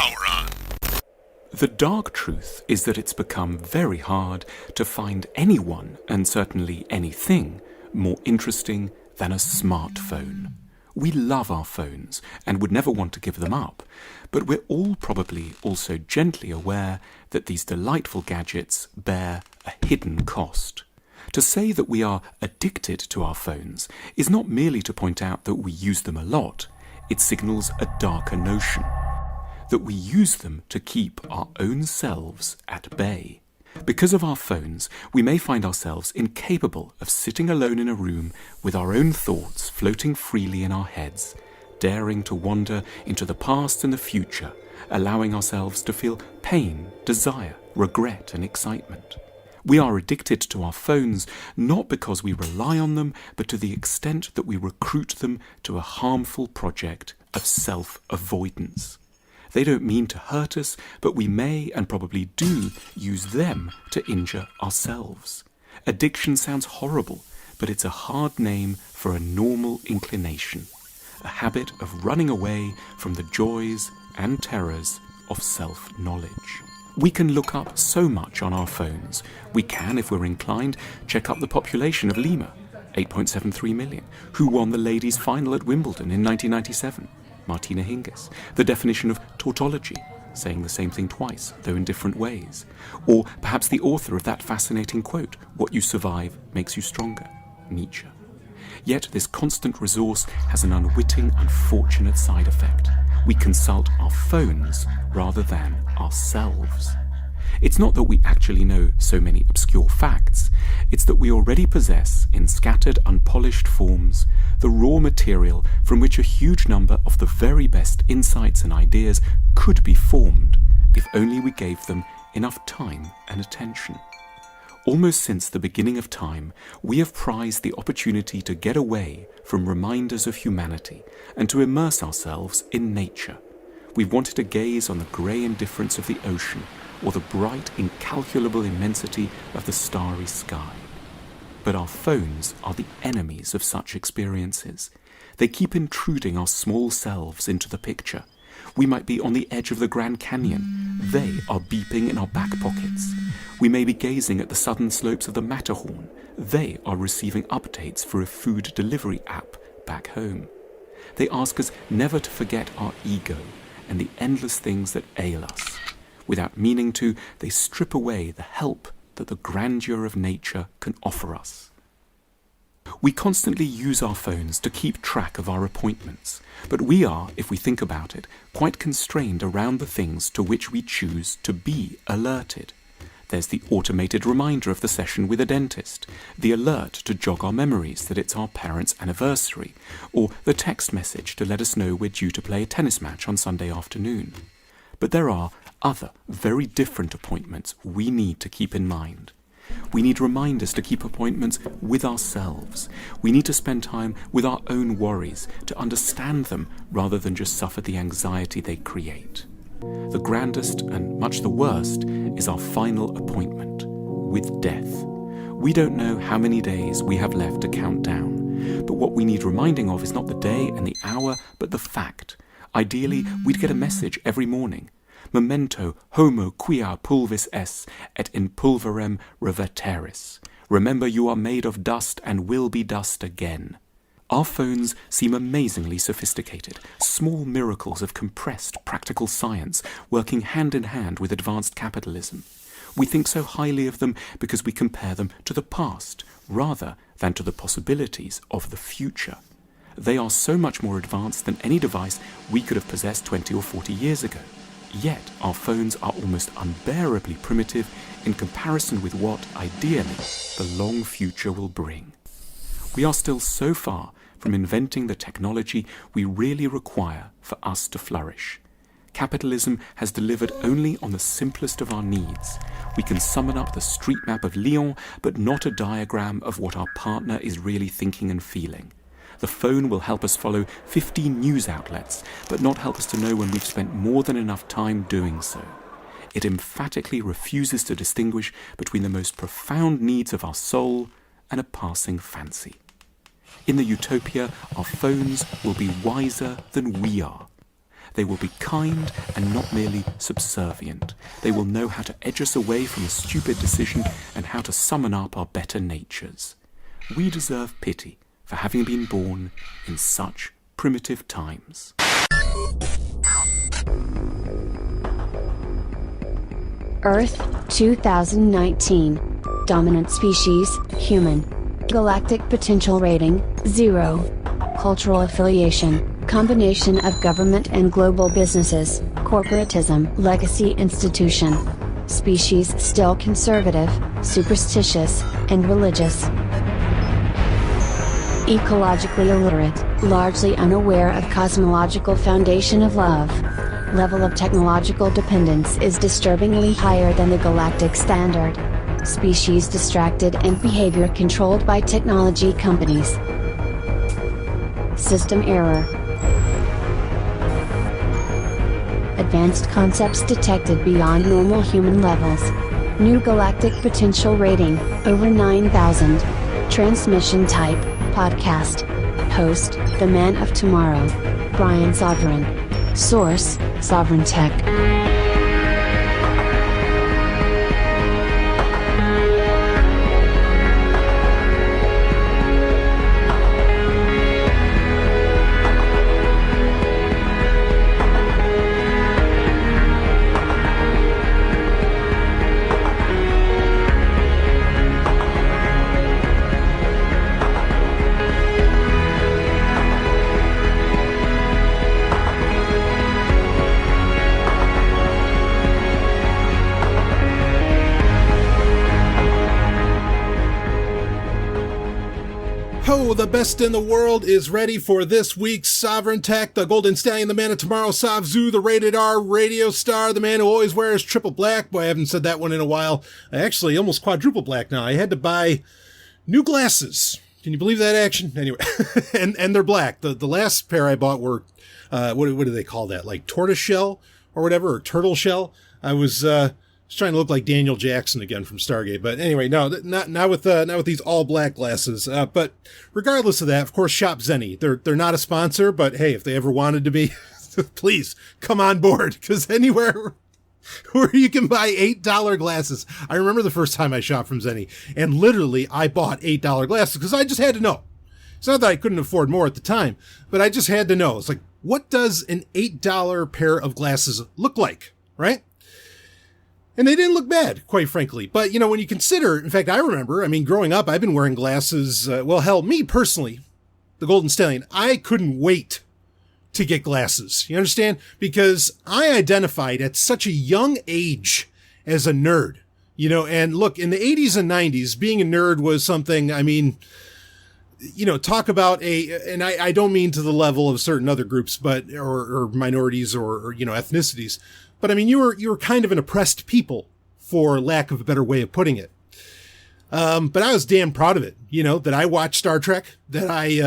Power on. The dark truth is that it's become very hard to find anyone, and certainly anything, more interesting than a smartphone. We love our phones and would never want to give them up, but we're all probably also gently aware that these delightful gadgets bear a hidden cost. To say that we are addicted to our phones is not merely to point out that we use them a lot, it signals a darker notion, that we use them to keep our own selves at bay. Because of our phones, we may find ourselves incapable of sitting alone in a room with our own thoughts floating freely in our heads, daring to wander into the past and the future, allowing ourselves to feel pain, desire, regret and excitement. We are addicted to our phones not because we rely on them, but to the extent that we recruit them to a harmful project of self-avoidance. They don't mean to hurt us, but we may and probably do use them to injure ourselves. Addiction sounds horrible, but it's a hard name for a normal inclination, a habit of running away from the joys and terrors of self-knowledge. We can look up so much on our phones. We can, if we're inclined, check up the population of Lima, 8.73 million, who won the ladies' final at Wimbledon in 1997. Martina Hingis, the definition of tautology, saying the same thing twice, though in different ways. Or perhaps the author of that fascinating quote, "What you survive makes you stronger," Nietzsche. Yet this constant resource has an unwitting, unfortunate side effect. We consult our phones rather than ourselves. It's not that we actually know so many obscure facts, it's that we already possess, in scattered, unpolished forms, the raw material from which a huge number of the very best insights and ideas could be formed, if only we gave them enough time and attention. Almost since the beginning of time, we have prized the opportunity to get away from reminders of humanity and to immerse ourselves in nature. We've wanted to gaze on the grey indifference of the ocean or the bright, incalculable immensity of the starry sky. But our phones are the enemies of such experiences. They keep intruding our small selves into the picture. We might be on the edge of the Grand Canyon. They are beeping in our back pockets. We may be gazing at the southern slopes of the Matterhorn. They are receiving updates for a food delivery app back home. They ask us never to forget our ego and the endless things that ail us. Without meaning to, they strip away the help that the grandeur of nature can offer us. We constantly use our phones to keep track of our appointments, but we are, if we think about it, quite constrained around the things to which we choose to be alerted. There's the automated reminder of the session with a dentist, the alert to jog our memories that it's our parents' anniversary, or the text message to let us know we're due to play a tennis match on Sunday afternoon. But there are other, very different appointments we need to keep in mind. We need reminders to keep appointments with ourselves. We need to spend time with our own worries, to understand them rather than just suffer the anxiety they create. The grandest and much the worst is our final appointment with death. We don't know how many days we have left to count down, but what we need reminding of is not the day and the hour, but the fact. Ideally, we'd get a message every morning. Memento homo quia pulvis es, et in pulverem reverteris. Remember you are made of dust and will be dust again. Our phones seem amazingly sophisticated, small miracles of compressed practical science working hand in hand with advanced capitalism. We think so highly of them because we compare them to the past, rather than to the possibilities of the future. They are so much more advanced than any device we could have possessed 20 or 40 years ago. Yet our phones are almost unbearably primitive in comparison with what, ideally, the long future will bring. We are still so far from inventing the technology we really require for us to flourish. Capitalism has delivered only on the simplest of our needs. We can summon up the street map of Lyon, but not a diagram of what our partner is really thinking and feeling. The phone will help us follow 15 news outlets, but not help us to know when we've spent more than enough time doing so. It emphatically refuses to distinguish between the most profound needs of our soul and a passing fancy. In the utopia, our phones will be wiser than we are. They will be kind and not merely subservient. They will know how to edge us away from a stupid decision and how to summon up our better natures. We deserve pity for having been born in such primitive times. Earth, 2019. Dominant species, human. Galactic potential rating, 0. Cultural affiliation, combination of government and global businesses, corporatism, legacy institution. Species still conservative, superstitious, and religious. Ecologically illiterate, largely unaware of cosmological foundation of love. Level of technological dependence is disturbingly higher than the galactic standard. Species distracted and behavior controlled by technology companies. System error. Advanced concepts detected beyond normal human levels. New galactic potential rating, over 9,000. Transmission type, podcast. Host, the Man of Tomorrow. Brian Sovryn. Source, Sovryn Tech. The best in the world is ready for this week's Sovryn Tech, the Golden Stallion, the Man of Tomorrow, Savzu, the Rated R radio star, the man who always wears triple black. Boy, I haven't said that one in a while. Actually, almost quadruple black now. I had to buy new glasses. Can you believe that action? Anyway, and they're black. The last pair I bought were, what do they call that? Like tortoise shell or whatever, or turtle shell. I was trying to look like Daniel Jackson again from Stargate, but anyway, no, not with these all black glasses. But regardless of that, of course, Shop Zenny. They're not a sponsor, but hey, if they ever wanted to be, please come on board, because anywhere where you can buy $8 glasses. I remember the first time I shopped from Zenny, and literally I bought $8 glasses because I just had to know. It's not that I couldn't afford more at the time, but I just had to know. It's like, what does an $8 pair of glasses look like, right? And they didn't look bad, quite frankly. But, you know, when you consider, in fact, I remember, growing up, I've been wearing glasses. Well, hell, me personally, the Golden Stallion, I couldn't wait to get glasses. You understand? Because I identified at such a young age as a nerd, you know, and look, in the 80s and 90s, being a nerd was something, talk about and I don't mean to the level of certain other groups, but, or minorities or ethnicities. But you were kind of an oppressed people, for lack of a better way of putting it. But I was damn proud of it, that I watched Star Trek, that I,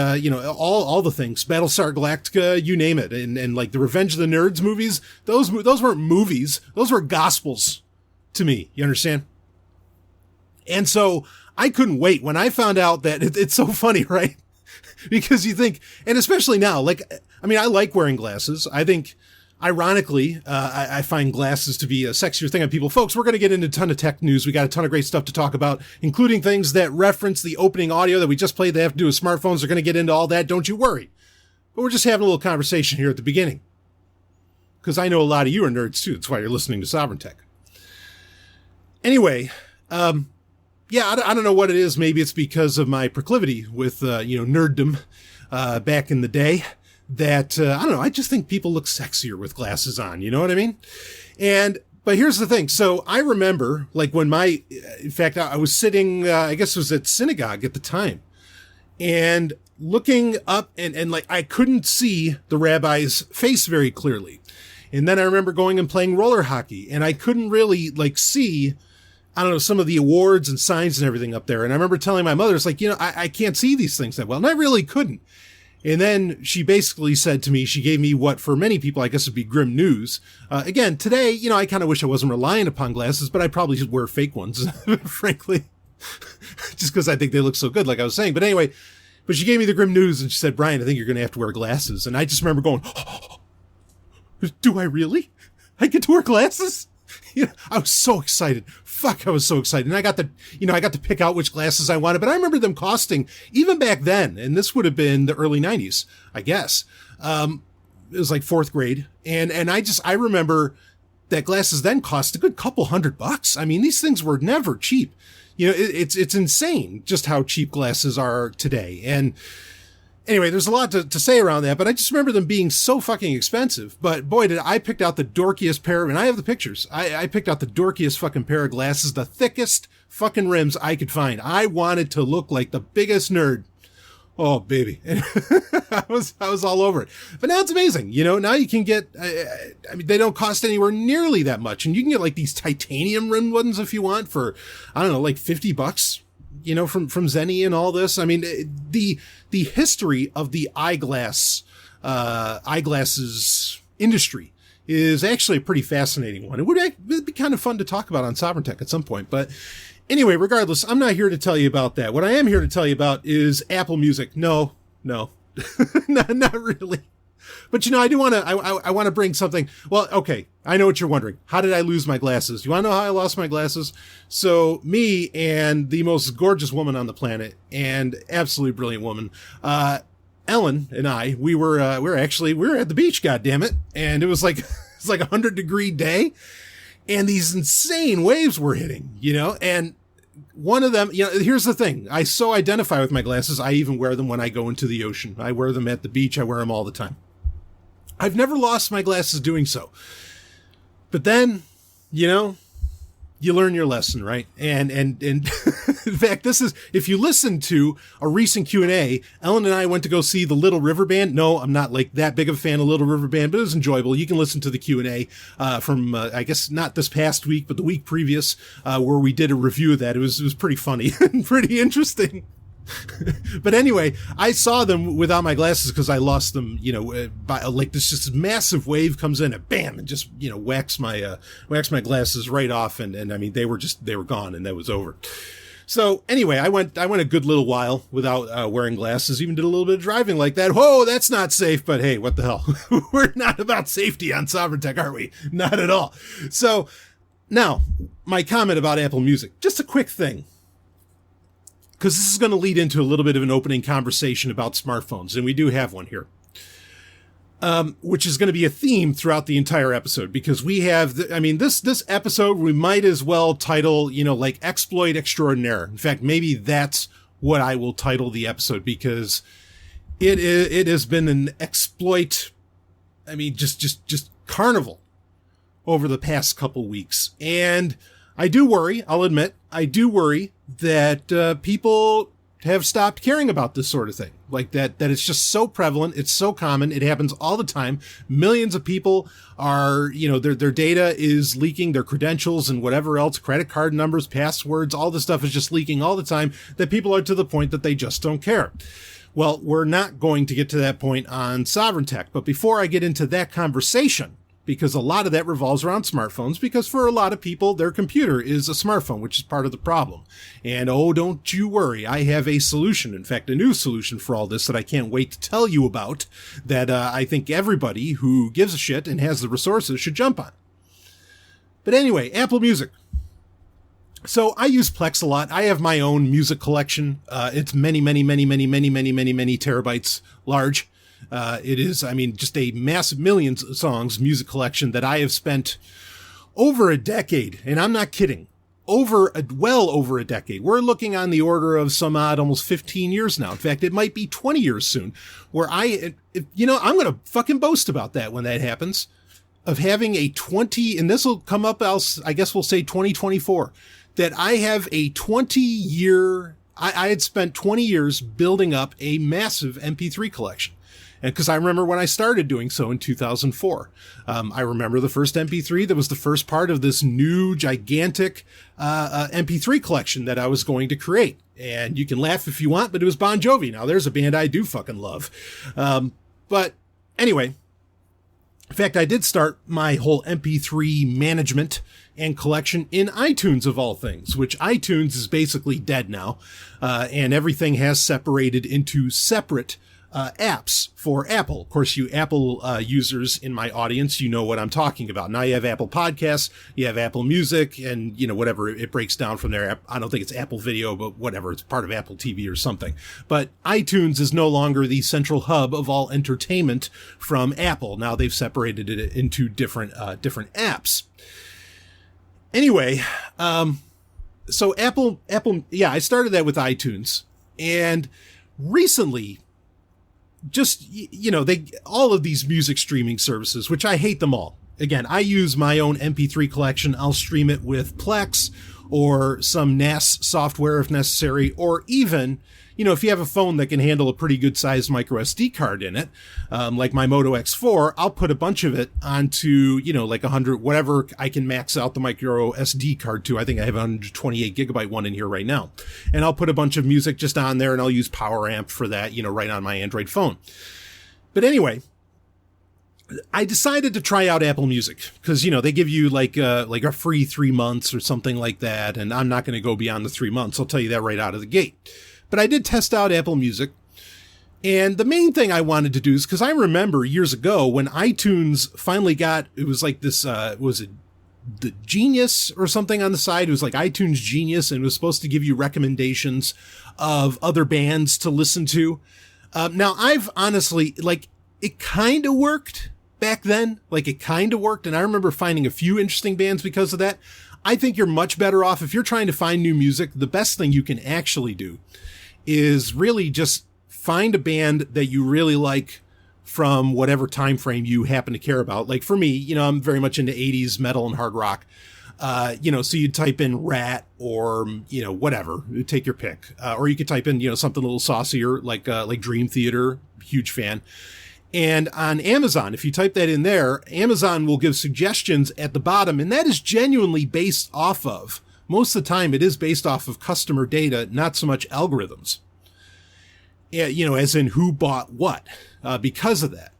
all the things, Battlestar Galactica, you name it. And like the Revenge of the Nerds movies, those weren't movies. Those were gospels to me. You understand? And so I couldn't wait when I found out that it's so funny, right? Because you think, and especially now, I like wearing glasses. I think, ironically, I find glasses to be a sexier thing on people. Folks, we're going to get into a ton of tech news. We got a ton of great stuff to talk about, including things that reference the opening audio that we just played that have to do with smartphones. We're going to get into all that. Don't you worry. But we're just having a little conversation here at the beginning, because I know a lot of you are nerds too. That's why you're listening to Sovryn Tech. Anyway, I don't know what it is. Maybe it's because of my proclivity with, nerddom back in the day. That, I don't know, I just think people look sexier with glasses on, you know what I mean? But here's the thing. So I remember, when in fact, I was sitting, I guess it was at synagogue at the time, and looking up and I couldn't see the rabbi's face very clearly. And then I remember going and playing roller hockey, and I couldn't really, see, I don't know, some of the awards and signs and everything up there. And I remember telling my mother, it's like, I can't see these things that well. And I really couldn't. And then she basically said to me, she gave me what for many people, I guess would be grim news. Again, today, I kind of wish I wasn't relying upon glasses, but I probably should wear fake ones, frankly, just because I think they look so good, like I was saying. But anyway, but she gave me the grim news and she said, Brian, I think you're going to have to wear glasses. And I just remember going, Do I really? I get to wear glasses? Yeah, I was so excited. Fuck, I was so excited. And I got to pick out which glasses I wanted, but I remember them costing, even back then, and this would have been the early 90s, I guess. It was like 4th grade. And I remember that glasses then cost a good couple $100. I mean, these things were never cheap. It's insane just how cheap glasses are today. And anyway, there's a lot to say around that, but I just remember them being so fucking expensive. But boy, did I picked out the dorkiest pair, and I have the pictures. I picked out the dorkiest fucking pair of glasses, the thickest fucking rims I could find. I wanted to look like the biggest nerd. Oh, baby. I was all over it. But now it's amazing. Now you can get, I mean, they don't cost anywhere nearly that much. And you can get like these titanium rimmed ones if you want for, I don't know, like $50. From Zenny and all this. I mean, the history of the eyeglasses industry is actually a pretty fascinating one. It'd be kind of fun to talk about on Sovryn Tech at some point. But anyway, regardless, I'm not here to tell you about that. What I am here to tell you about is Apple Music. No, not really. But I do want to, I want to bring something. Well, okay. I know what you're wondering. How did I lose my glasses? You want to know how I lost my glasses? So me and the most gorgeous woman on the planet and absolutely brilliant woman, Ellen and I, we were at the beach, goddammit. And it was like, it's like 100-degree day. And these insane waves were hitting, and one of them, here's the thing. I so identify with my glasses. I even wear them when I go into the ocean. I wear them at the beach. I wear them all the time. I've never lost my glasses doing so. But then, you learn your lesson, right? And in fact, this is, if you listen to a recent Q&A, Ellen and I went to go see the Little River Band. No, I'm not like that big of a fan of Little River Band, but it was enjoyable. You can listen to the Q&A, from, I guess not this past week, but the week previous, where we did a review of that. It was pretty funny and pretty interesting. But anyway, I saw them without my glasses because I lost them, by like this massive wave comes in and bam, and just, whacks my glasses right off. And I mean, they were gone and that was over. So anyway, I went a good little while without wearing glasses, even did a little bit of driving like that. Whoa, that's not safe, but hey, what the hell? We're not about safety on Sovryn Tech, are we? Not at all. So now my comment about Apple Music, just a quick thing. Because this is going to lead into a little bit of an opening conversation about smartphones, and we do have one here, which is going to be a theme throughout the entire episode, because we have, this episode, we might as well title, like Exploit Extraordinaire. In fact, maybe that's what I will title the episode, because it has been an exploit, just carnival over the past couple weeks. And I do worry, I'll admit, that people have stopped caring about this sort of thing. Like that it's just so prevalent. It's so common. It happens all the time. Millions of people are, their data is leaking, their credentials and whatever else, credit card numbers, passwords, all this stuff is just leaking all the time, that people are to the point that they just don't care. Well, we're not going to get to that point on Sovryn Tech. But before I get into that conversation, because a lot of that revolves around smartphones, because for a lot of people, their computer is a smartphone, which is part of the problem. And oh, don't you worry, I have a solution, in fact, a new solution for all this that I can't wait to tell you about, that I think everybody who gives a shit and has the resources should jump on. But anyway, Apple Music. So I use Plex a lot. I have my own music collection. It's many terabytes large. It is, just a massive millions of songs music collection that I have spent over a decade. And I'm not kidding. Well over a decade. We're looking on the order of some odd, almost 15 years now. In fact, it might be 20 years soon, where I'm going to fucking boast about that when that happens, of having a 20, and this will come up, I guess we'll say 2024, that I have a 20-year, I had spent 20 years building up a massive MP3 collection. And because I remember when I started doing so in 2004, I remember the first MP3 that was the first part of this new gigantic MP3 collection that I was going to create. And you can laugh if you want, but it was Bon Jovi. Now there's a band I do fucking love. But anyway, in fact, I did start my whole MP3 management and collection in iTunes of all things, which iTunes is basically dead now. And everything has separated into separate apps for Apple. Of course, you Apple users in my audience, you know what I'm talking about. Now you have Apple Podcasts, you have Apple Music, and, whatever, it breaks down from there. I don't think it's Apple Video, but whatever, it's part of Apple TV or something. But iTunes is no longer the central hub of all entertainment from Apple. Now they've separated it into different apps. Anyway, so Apple, I started that with iTunes, and recently, just, all of these music streaming services, which I hate them all. Again, I use my own MP3 collection. I'll stream it with Plex or some NAS software if necessary, or even, if you have a phone that can handle a pretty good sized micro SD card in it, like my Moto X4, I'll put a bunch of it onto, like 100, whatever I can max out the micro SD card to. I think I have a 128 gigabyte one in here right now. And I'll put a bunch of music just on there, and I'll use Power Amp for that, right on my Android phone. But anyway, I decided to try out Apple Music because, they give you like a free 3 months or something like that. And I'm not going to go beyond the 3 months. I'll tell you that right out of the gate. But I did test out Apple Music. And the main thing I wanted to do is because I remember years ago when iTunes finally got, it was like this, was it the Genius or something on the side? It was like iTunes Genius, and it was supposed to give you recommendations of other bands to listen to. Now I've honestly, it kind of worked back then. It kind of worked. And I remember finding a few interesting bands because of that. I think you're much better off if you're trying to find new music. The best thing you can actually do is really just find a band that you really like from whatever time frame you happen to care about. Like for me, I'm very much into 80s metal and hard rock. So you type in Rat or, whatever, take your pick. Or you could type in, something a little saucier, like Dream Theater, huge fan. And on Amazon, if you type that in there, Amazon will give suggestions at the bottom, and that is genuinely based off of, most of the time it is based off of customer data, not so much algorithms. Yeah, as in who bought what, because of that.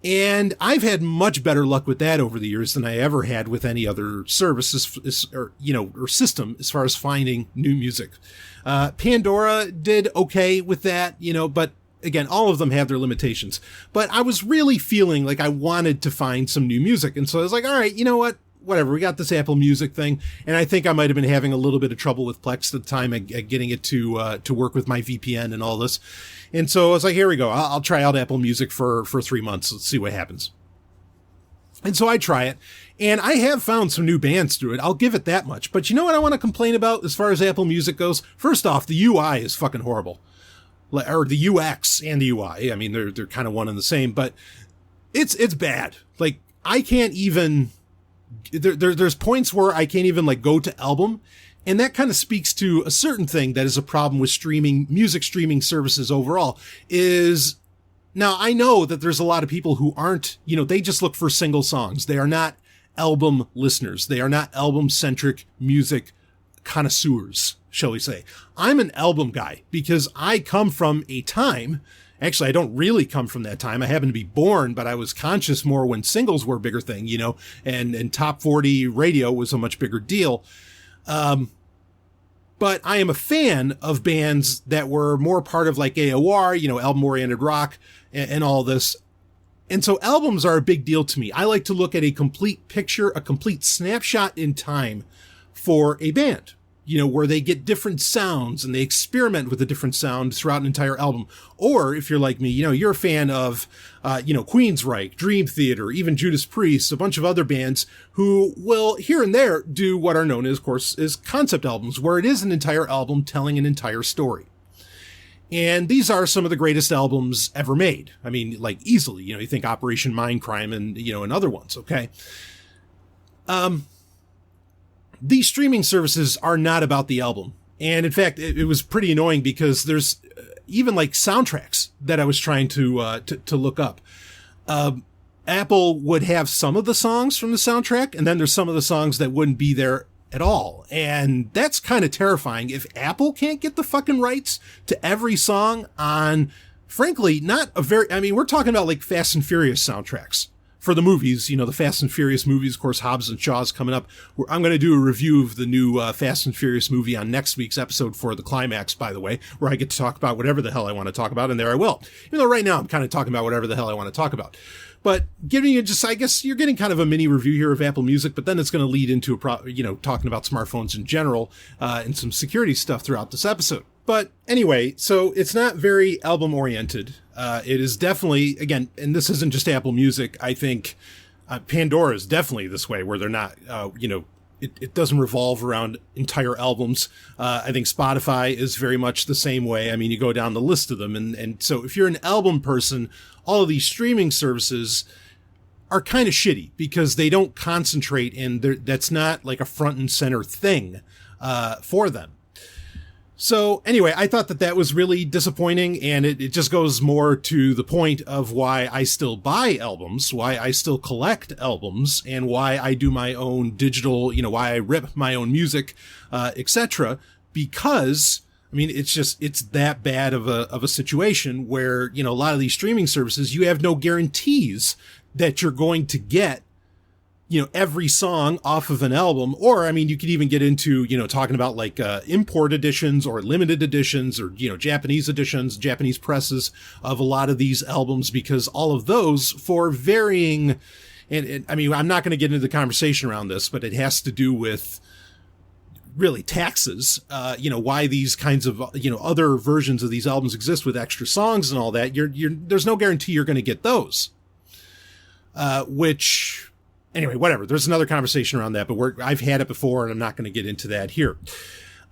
And I've had much better luck with that over the years than I ever had with any other services or system as far as finding new music. Pandora did okay with that, but again, all of them have their limitations. But I was really feeling like I wanted to find some new music. And so I was like, all right, you know what? Whatever, we got this Apple Music thing. And I think I might have been having a little bit of trouble with Plex at the time at getting it to work with my VPN and all this. And so I was like, here we go. I'll try out Apple Music for 3 months. Let's see what happens. And so I try it. And I have found some new bands through it. I'll give it that much. But you know what I want to complain about as far as Apple Music goes? First off, the UI is fucking horrible. Or the UX and the UI. I mean, they're kind of one and the same, but it's bad. I can't even, there's points where I can't even go to album. And that kind of speaks to a certain thing that is a problem with music streaming services overall is, now I know that there's a lot of people who aren't, they just look for single songs. They are not album listeners. They are not album centric music connoisseurs, shall we say. I'm an album guy because I come from a time, actually I don't really come from that time. I happen to be born, but I was conscious more when singles were a bigger thing, and top 40 radio was a much bigger deal. But I am a fan of bands that were more part of AOR, album-oriented rock and all this. And so albums are a big deal to me. I like to look at a complete picture, a complete snapshot in time for a band, where they get different sounds and they experiment with a different sound throughout an entire album. Or if you're like me, you're a fan of, Queensryche, Dream Theater, even Judas Priest, a bunch of other bands who will here and there do what are known as, of course, as concept albums, where it is an entire album telling an entire story. And these are some of the greatest albums ever made. I mean, easily, you think Operation Mindcrime and, and other ones. Okay. These streaming services are not about the album. And in fact, it was pretty annoying because there's even soundtracks that I was trying to look up. Apple would have some of the songs from the soundtrack, and then there's some of the songs that wouldn't be there at all. And that's kind of terrifying. If Apple can't get the fucking rights to every song on, frankly, we're talking about Fast and Furious soundtracks. for the movies, the Fast and Furious movies, of course, Hobbs and Shaw's coming up. I'm going to do a review of the new Fast and Furious movie on next week's episode for the climax, by the way, where I get to talk about whatever the hell I want to talk about, and there I will. Even though right now I'm kind of talking about whatever the hell I want to talk about. But giving you just, I guess you're getting kind of a mini review here of Apple Music, but then it's going to lead into, talking about smartphones in general, and some security stuff throughout this episode. But anyway, so it's not very album oriented. It is definitely, again, and this isn't just Apple Music. I think Pandora is definitely this way, where they're not, it doesn't revolve around entire albums. I think Spotify is very much the same way. I mean, you go down the list of them. And so if you're an album person, all of these streaming services are kind of shitty because they don't concentrate, and that's not like a front and center thing for them. So anyway, I thought that was really disappointing, and it just goes more to the point of why I still buy albums, why I still collect albums, and why I do my own digital, why I rip my own music, etc. Because, I mean, it's that bad of a situation where, a lot of these streaming services, you have no guarantees that you're going to get every song off of an album. Or, I mean, you could even get into, talking about like import editions or limited editions or, Japanese editions, Japanese presses of a lot of these albums, because all of those for varying, and I mean, I'm not going to get into the conversation around this, but it has to do with really taxes, why these kinds of, other versions of these albums exist with extra songs and all that. There's no guarantee you're going to get those, which, anyway, whatever. There's another conversation around that, but I've had it before, and I'm not going to get into that here.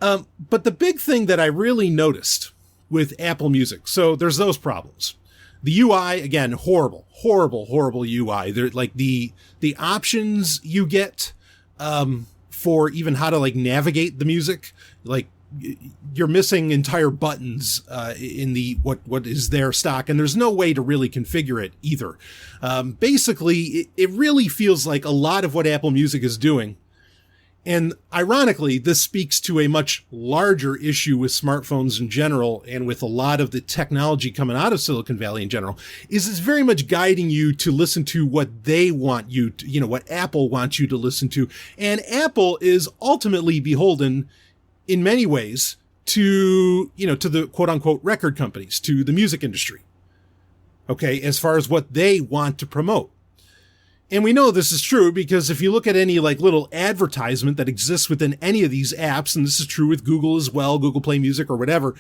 But the big thing that I really noticed with Apple Music, so there's those problems. The UI, again, horrible UI. They're like the options you get for even how to like navigate the music, like you're missing entire buttons in the what is their stock, and there's no way to really configure it either. Basically, it really feels like a lot of what Apple Music is doing, and ironically, this speaks to a much larger issue with smartphones in general, and with a lot of the technology coming out of Silicon Valley in general, is it's very much guiding you to listen to what they want you to, what Apple wants you to listen to, and Apple is ultimately beholden in many ways to the quote unquote record companies, to the music industry. Okay. As far as what they want to promote. And we know this is true because if you look at any like little advertisement that exists within any of these apps, and this is true with Google as well, Google Play Music or whatever,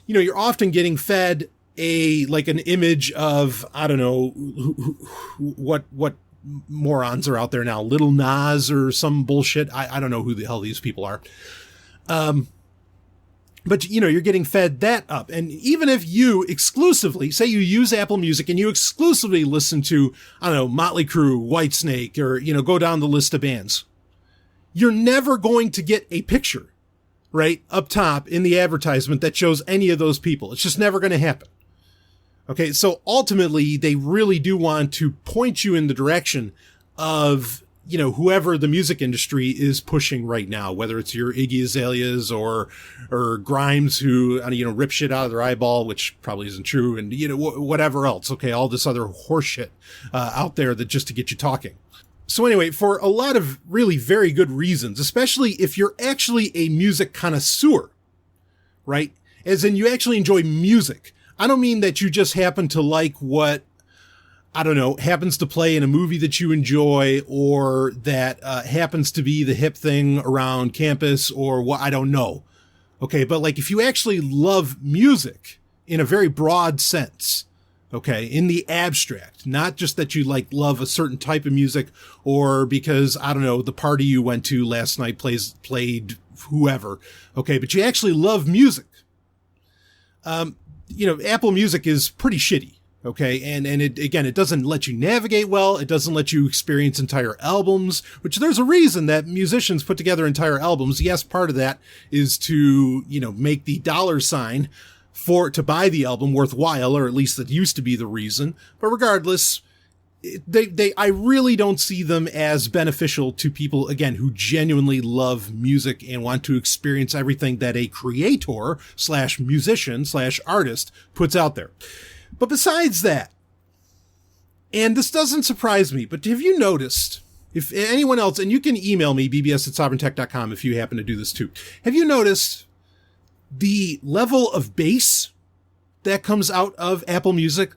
you're often getting fed an image of, I don't know, what morons are out there now, Little Nas or some bullshit. I don't know who the hell these people are. But you're getting fed that up. And even if you exclusively, say you use Apple Music and you exclusively listen to, I don't know, Motley Crue, Whitesnake, or, go down the list of bands, you're never going to get a picture, right, up top in the advertisement that shows any of those people. It's just never going to happen. Okay. So ultimately they really do want to point you in the direction of, whoever the music industry is pushing right now, whether it's your Iggy Azaleas or Grimes who, rip shit out of their eyeball, which probably isn't true. And, whatever else. Okay. All this other horse shit, out there that just to get you talking. So anyway, for a lot of really very good reasons, especially if you're actually a music connoisseur, right? As in you actually enjoy music. I don't mean that you just happen to like what, I don't know, happens to play in a movie that you enjoy, or that happens to be the hip thing around campus, or what, I don't know. Okay. But like if you actually love music in a very broad sense, okay, in the abstract, not just that you like love a certain type of music, or because, I don't know, the party you went to last night played whoever. Okay. But you actually love music. Apple Music is pretty shitty. Okay. And it doesn't let you navigate well. It doesn't let you experience entire albums, which there's a reason that musicians put together entire albums. Yes. Part of that is to, make the dollar sign to buy the album worthwhile, or at least that used to be the reason. But regardless, I really don't see them as beneficial to people, again, who genuinely love music and want to experience everything that a creator / musician / artist puts out there. But besides that, And this doesn't surprise me, but have you noticed, if anyone else, and you can email me, bbs@sovereigntech.com if you happen to do this too. Have you noticed the level of bass that comes out of Apple Music?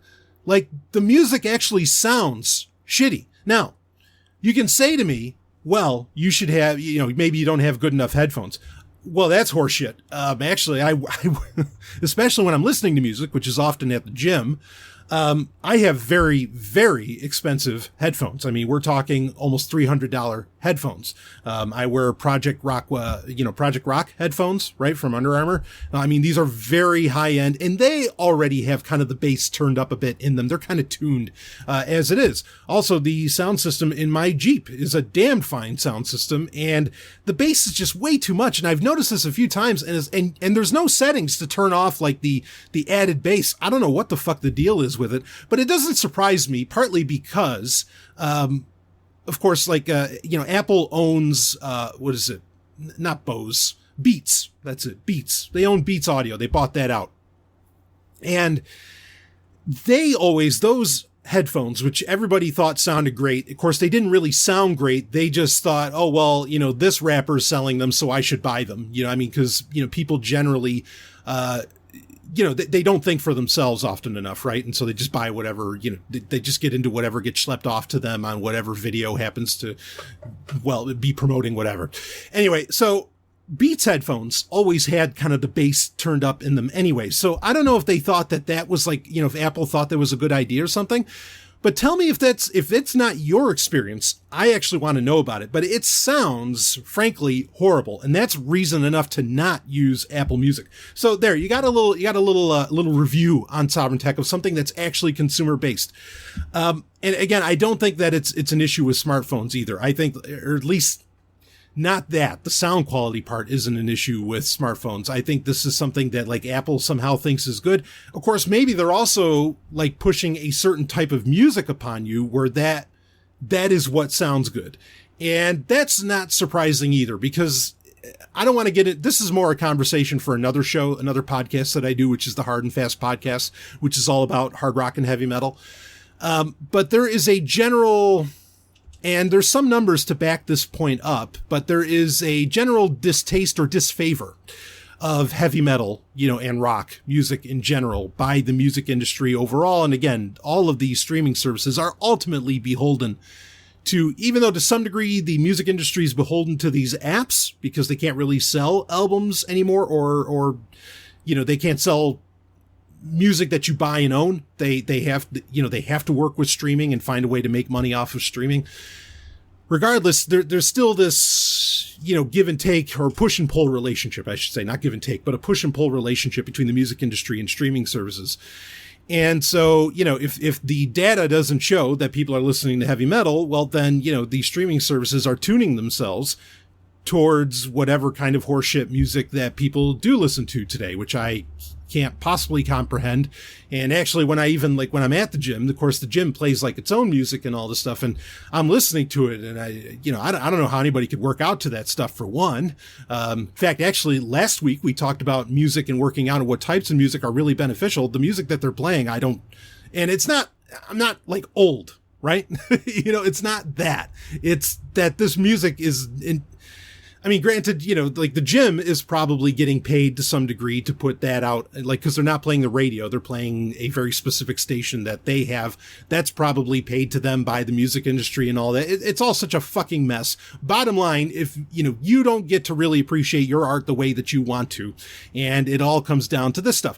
Like, the music actually sounds shitty. Now, you can say to me, well, you should have, maybe you don't have good enough headphones. Well, that's horseshit. Actually, I especially when I'm listening to music, which is often at the gym, I have very, very expensive headphones. I mean, we're talking almost $300 headphones. I wear Project Rock headphones, right, from Under Armour. I mean, these are very high end, and they already have kind of the bass turned up a bit in them. They're kind of tuned as it is. Also, the sound system in my Jeep is a damn fine sound system, and the bass is just way too much. And I've noticed this a few times, and there's no settings to turn off like the added bass. I don't know what the fuck the deal is with it, but it doesn't surprise me, partly because, of course, like, Apple owns, what is it? Not Bose, Beats. That's it. Beats. They own Beats Audio. They bought that out. And those headphones, which everybody thought sounded great. Of course, they didn't really sound great. They just thought, oh, well, this rapper's selling them, so I should buy them. Because, people generally, they don't think for themselves often enough, right? And so they just buy whatever, they just get into whatever gets schlepped off to them on whatever video happens to, be promoting whatever. Anyway, so Beats headphones always had kind of the bass turned up in them anyway. So I don't know if they thought that was like, if Apple thought that was a good idea or something. But tell me if it's not your experience. I actually want to know about it, but it sounds frankly horrible. And that's reason enough to not use Apple Music. So there, you got a little review on Sovereign Tech of something that's actually consumer based. And again, I don't think that it's an issue with smartphones either. I think, or at least not that the sound quality part isn't an issue with smartphones. I think this is something that like Apple somehow thinks is good. Of course, maybe they're also like pushing a certain type of music upon you where that is what sounds good. And that's not surprising either, because I don't want to get it. This is more a conversation for another show, another podcast that I do, which is the Hard and Fast podcast, which is all about hard rock and heavy metal. But there is a general, and there's some numbers to back this point up, but there is a general distaste or disfavor of heavy metal, and rock music in general by the music industry overall. And again, all of these streaming services are ultimately beholden to, even though to some degree the music industry is beholden to these apps because they can't really sell albums anymore, or they can't sell music that you buy and own. They have to work with streaming and find a way to make money off of streaming. Regardless, there's still this, give and take, or push and pull relationship, I should say, not give and take, but a push and pull relationship between the music industry and streaming services. And so, if the data doesn't show that people are listening to heavy metal, well, then, these streaming services are tuning themselves towards whatever kind of horseshit music that people do listen to today, which I can't possibly comprehend. And actually, when I'm at the gym, of course, the gym plays like its own music and all this stuff, and I'm listening to it, and I don't know how anybody could work out to that stuff, for one. In fact, actually, last week we talked about music and working out and what types of music are really beneficial. The music that they're playing, I'm not like old, right? It's not that. It's that this music is granted, like the gym is probably getting paid to some degree to put that out, like, because they're not playing the radio, they're playing a very specific station that they have. That's probably paid to them by the music industry and all that. It's all such a fucking mess. Bottom line, if, you don't get to really appreciate your art the way that you want to, and it all comes down to this stuff.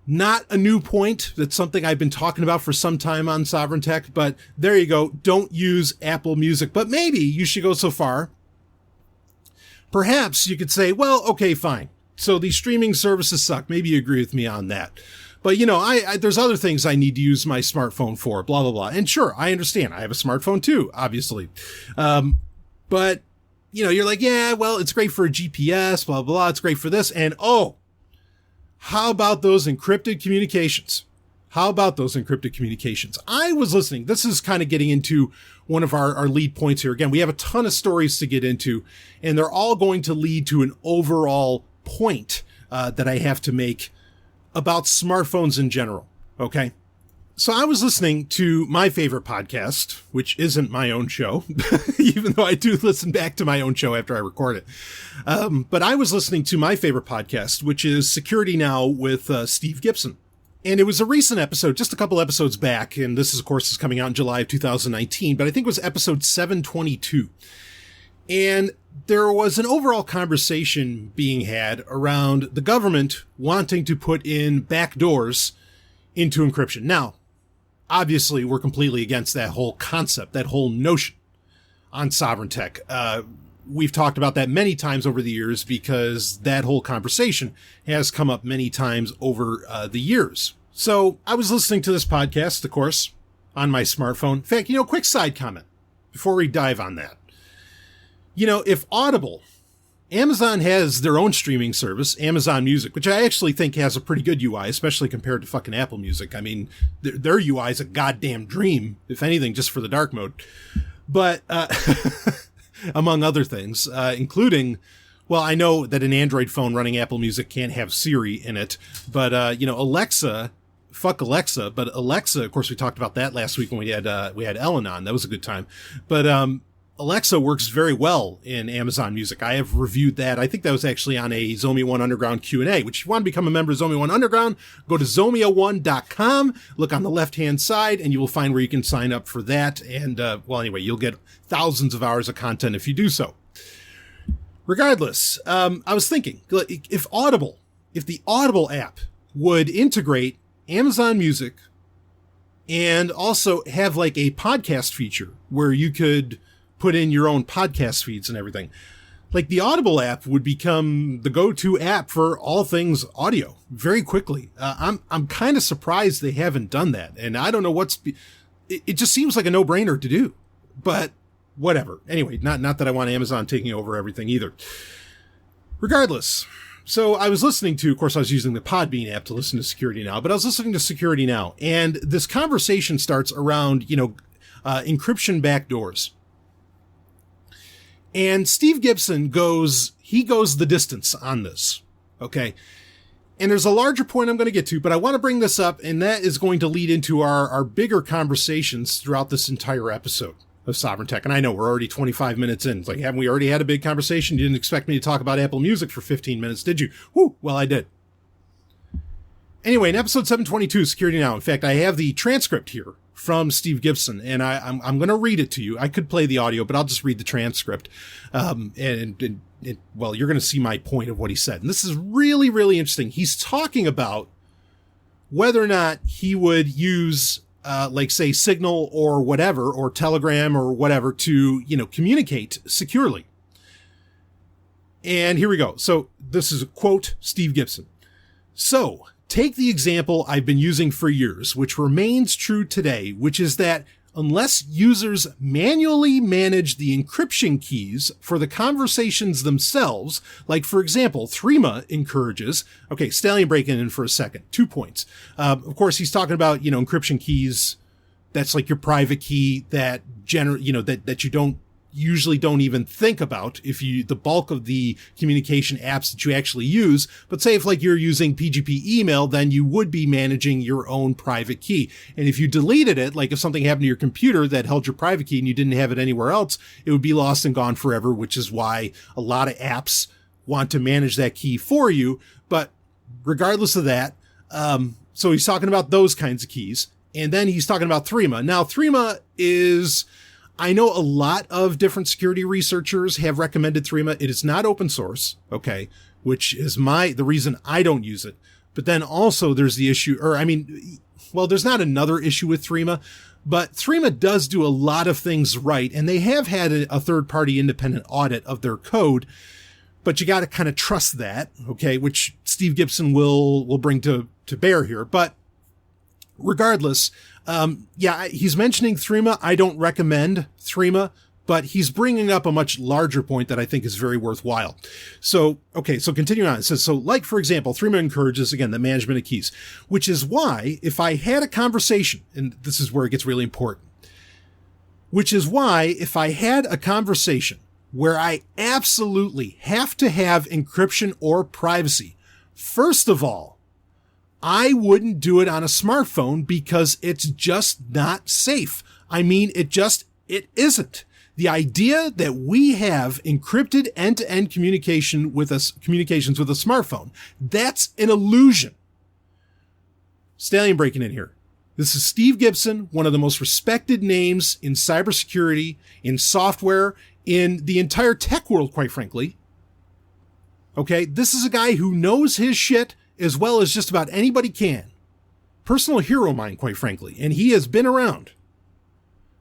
Not a new point. That's something I've been talking about for some time on Sovereign Tech, but there you go. Don't use Apple Music, but maybe you should go so far. Perhaps you could say, well, okay, fine. So these streaming services suck. Maybe you agree with me on that. But, there's other things I need to use my smartphone for, blah, blah, blah. And sure, I understand. I have a smartphone too, obviously. But, you're like, yeah, well, it's great for a GPS, blah, blah, blah. It's great for this. And, how about those encrypted communications? I was listening. This is kind of getting into one of our lead points here. Again, we have a ton of stories to get into, and they're all going to lead to an overall point that I have to make about smartphones in general. Okay. So I was listening to my favorite podcast, which isn't my own show, even though I do listen back to my own show after I record it. But I was listening to my favorite podcast, which is Security Now with Steve Gibson. And it was a recent episode, just a couple episodes back. And this, of course, is coming out in July of 2019. But I think it was episode 722. And there was an overall conversation being had around the government wanting to put in backdoors into encryption. Now, obviously, we're completely against that whole concept, that whole notion on Sovryn Tech. We've talked about that many times over the years because that whole conversation has come up many times over the years. So I was listening to this podcast, of course, on my smartphone. In fact, quick side comment before we dive on that. If Audible, Amazon has their own streaming service, Amazon Music, which I actually think has a pretty good UI, especially compared to fucking Apple Music. I mean, their UI is a goddamn dream, if anything, just for the dark mode. But, among other things, including, well, I know that an Android phone running Apple Music can't have Siri in it, but, Alexa, fuck Alexa, but Alexa, of course, we talked about that last week when we had Ellen on. That was a good time. But, Alexa works very well in Amazon Music. I have reviewed that. I think that was actually on a Zomia 1 Underground Q&A, which if you want to become a member of Zomia 1 Underground, go to zomia1.com, look on the left-hand side, and you will find where you can sign up for that. And, anyway, you'll get thousands of hours of content if you do so. Regardless, I was thinking, if the Audible app would integrate Amazon Music and also have like a podcast feature where you could put in your own podcast feeds and everything. Like the Audible app would become the go-to app for all things audio very quickly. I'm kind of surprised they haven't done that. And I don't know it just seems like a no-brainer to do, but whatever. Anyway, not that I want Amazon taking over everything either. Regardless. So I was listening to, of course, I was using the Podbean app to listen to Security Now, but I was listening to Security Now, and this conversation starts around, encryption backdoors. And Steve Gibson goes the distance on this. Okay. And there's a larger point I'm going to get to, but I want to bring this up, and that is going to lead into our bigger conversations throughout this entire episode of Sovryn Tech. And I know we're already 25 minutes in. It's like, haven't we already had a big conversation? You didn't expect me to talk about Apple Music for 15 minutes, did you? Woo! Well, I did. Anyway, in episode 722, Security Now, in fact, I have the transcript here from Steve Gibson, and I'm going to read it to you. I could play the audio, but I'll just read the transcript. Well, you're going to see my point of what he said. And this is really, really interesting. He's talking about whether or not he would use, say, Signal or whatever, or Telegram or whatever to, communicate securely. And here we go. So this is a quote, Steve Gibson. So, take the example I've been using for years, which remains true today, which is that unless users manually manage the encryption keys for the conversations themselves, like, for example, Threema encourages, okay, Stallion breaking in for a second, 2 points. Of course, he's talking about, encryption keys. That's like your private key that that you usually don't even think about if the bulk of the communication apps that you actually use. But say if like you're using PGP email, then you would be managing your own private key. And if you deleted it, like if something happened to your computer that held your private key and you didn't have it anywhere else, it would be lost and gone forever, which is why a lot of apps want to manage that key for you. But regardless of that, so he's talking about those kinds of keys. And then he's talking about Threema. Now, Threema is, I know a lot of different security researchers have recommended Threema. It is not open source, okay, which is the reason I don't use it. But then also there's the issue, there's not another issue with Threema, but Threema does do a lot of things right. And they have had a third-party independent audit of their code, but you got to kind of trust that, okay, which Steve Gibson will bring to bear here. But regardless, he's mentioning Threema. I don't recommend Threema, but he's bringing up a much larger point that I think is very worthwhile. So continuing on, it says, for example, Threema encourages, again, the management of keys, which is why if I had a conversation, and this is where it gets really important, which is why if I had a conversation where I absolutely have to have encryption or privacy, first of all, I wouldn't do it on a smartphone because it's just not safe. I mean, it isn't. The idea that we have encrypted end-to-end communications with a smartphone, that's an illusion. Stallion breaking in here. This is Steve Gibson, one of the most respected names in cybersecurity, in software, in the entire tech world, quite frankly. Okay, this is a guy who knows his shit as well as just about anybody can. Personal hero of mine, quite frankly, and he has been around.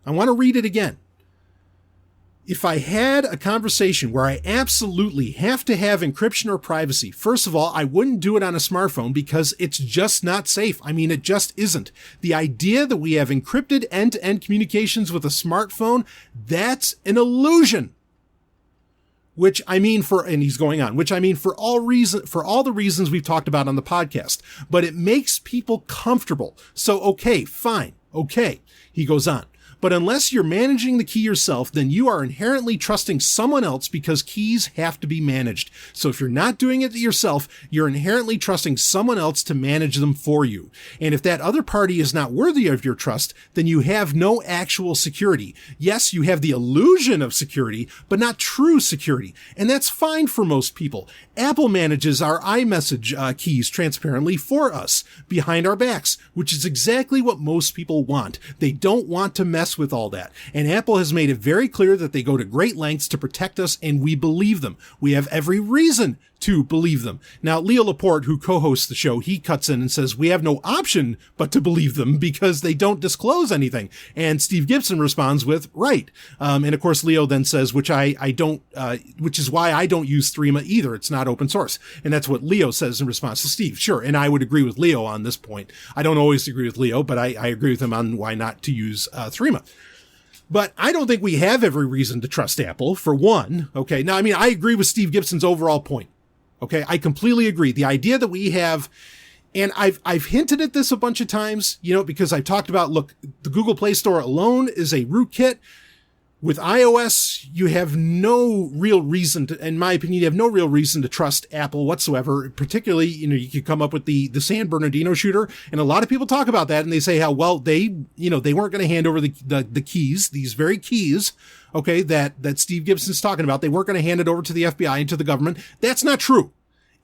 I want to read it again. If I had a conversation where I absolutely have to have encryption or privacy, first of all, I wouldn't do it on a smartphone because it's just not safe. I mean, it just isn't. The idea that we have encrypted end-to-end communications with a smartphone, that's an illusion. And he's going on, for all the reasons we've talked about on the podcast, but it makes people comfortable. So, okay, fine. Okay. He goes on. But unless you're managing the key yourself, then you are inherently trusting someone else because keys have to be managed. So if you're not doing it yourself, you're inherently trusting someone else to manage them for you. And if that other party is not worthy of your trust, then you have no actual security. Yes, you have the illusion of security, but not true security. And that's fine for most people. Apple manages our iMessage keys transparently for us behind our backs, which is exactly what most people want. They don't want to mess with all that. And Apple has made it very clear that they go to great lengths to protect us, and we believe them. We have every reason to believe them. Now, Leo Laporte, who co-hosts the show, he cuts in and says, we have no option but to believe them because they don't disclose anything. And Steve Gibson responds with, right. And of course, Leo then says, which is why I don't use Threema either. It's not open source. And that's what Leo says in response to Steve. Sure. And I would agree with Leo on this point. I don't always agree with Leo, but I agree with him on why not to use Threema. But I don't think we have every reason to trust Apple, for one. Okay. Now, I mean, I agree with Steve Gibson's overall point. Okay, I completely agree. The idea that we have, and I've hinted at this a bunch of times, because I've talked about, look, the Google Play Store alone is a rootkit. With iOS, you have no real reason to, in my opinion, you have no real reason to trust Apple whatsoever. Particularly, you could come up with the San Bernardino shooter, and a lot of people talk about that, and they say how, well, they weren't going to hand over the keys, these very keys, okay, that Steve Gibson's talking about. They weren't going to hand it over to the FBI and to the government. That's not true.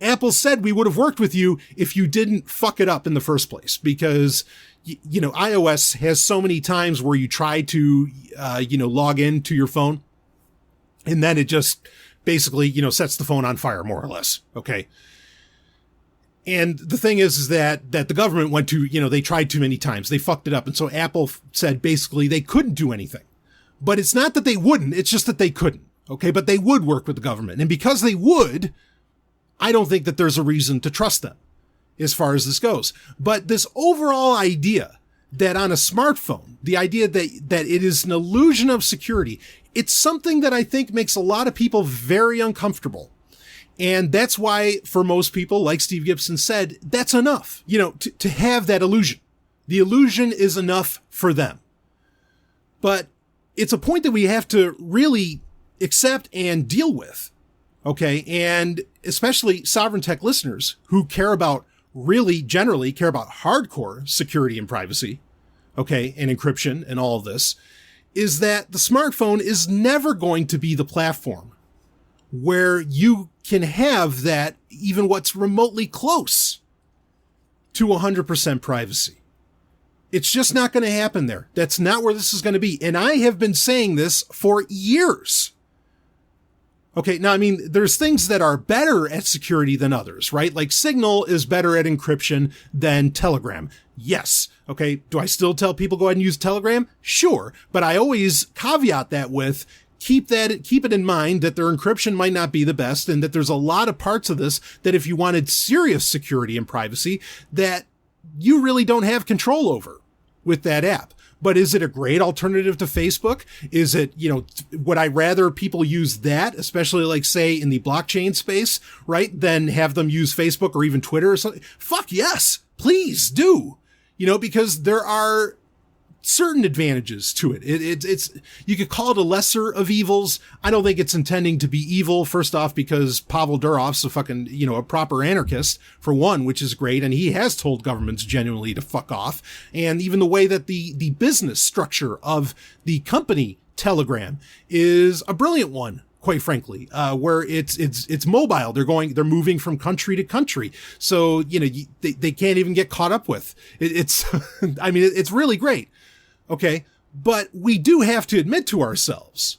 Apple said we would have worked with you if you didn't fuck it up in the first place, because iOS has so many times where you try to, log into your phone, and then it just basically, sets the phone on fire, more or less. Okay. And the thing is that the government went to, they tried too many times. They fucked it up. And so Apple said basically they couldn't do anything. But it's not that they wouldn't, it's just that they couldn't. Okay. But they would work with the government. And because they would, I don't think that there's a reason to trust them as far as this goes. But this overall idea that on a smartphone, the idea that it is an illusion of security, it's something that I think makes a lot of people very uncomfortable. And that's why for most people, like Steve Gibson said, that's enough, to have that illusion. The illusion is enough for them. But it's a point that we have to really accept and deal with. Okay. And especially Sovryn Tech listeners who generally care about hardcore security and privacy. Okay. And encryption and all of this, is that the smartphone is never going to be the platform where you can have that, even what's remotely close to 100% privacy. It's just not going to happen there. That's not where this is going to be. And I have been saying this for years. Okay. Now, I mean, there's things that are better at security than others, right? Like Signal is better at encryption than Telegram. Yes. Okay. Do I still tell people go ahead and use Telegram? Sure. But I always caveat that with keep it in mind that their encryption might not be the best, and that there's a lot of parts of this that if you wanted serious security and privacy, that you really don't have control over with that app. But is it a great alternative to Facebook? Is it, would I rather people use that, especially like say in the blockchain space, right? Than have them use Facebook or even Twitter or something? Fuck yes, please do. Because there are certain advantages to it. It's you could call it a lesser of evils. I don't think it's intending to be evil. First off, because Pavel Durov's a fucking, a proper anarchist for one, which is great. And he has told governments genuinely to fuck off. And even the way that the business structure of the company Telegram is a brilliant one, quite frankly, where it's mobile. They're moving from country to country. So, they can't even get caught up with it's, I mean, it's really great. Okay. But we do have to admit to ourselves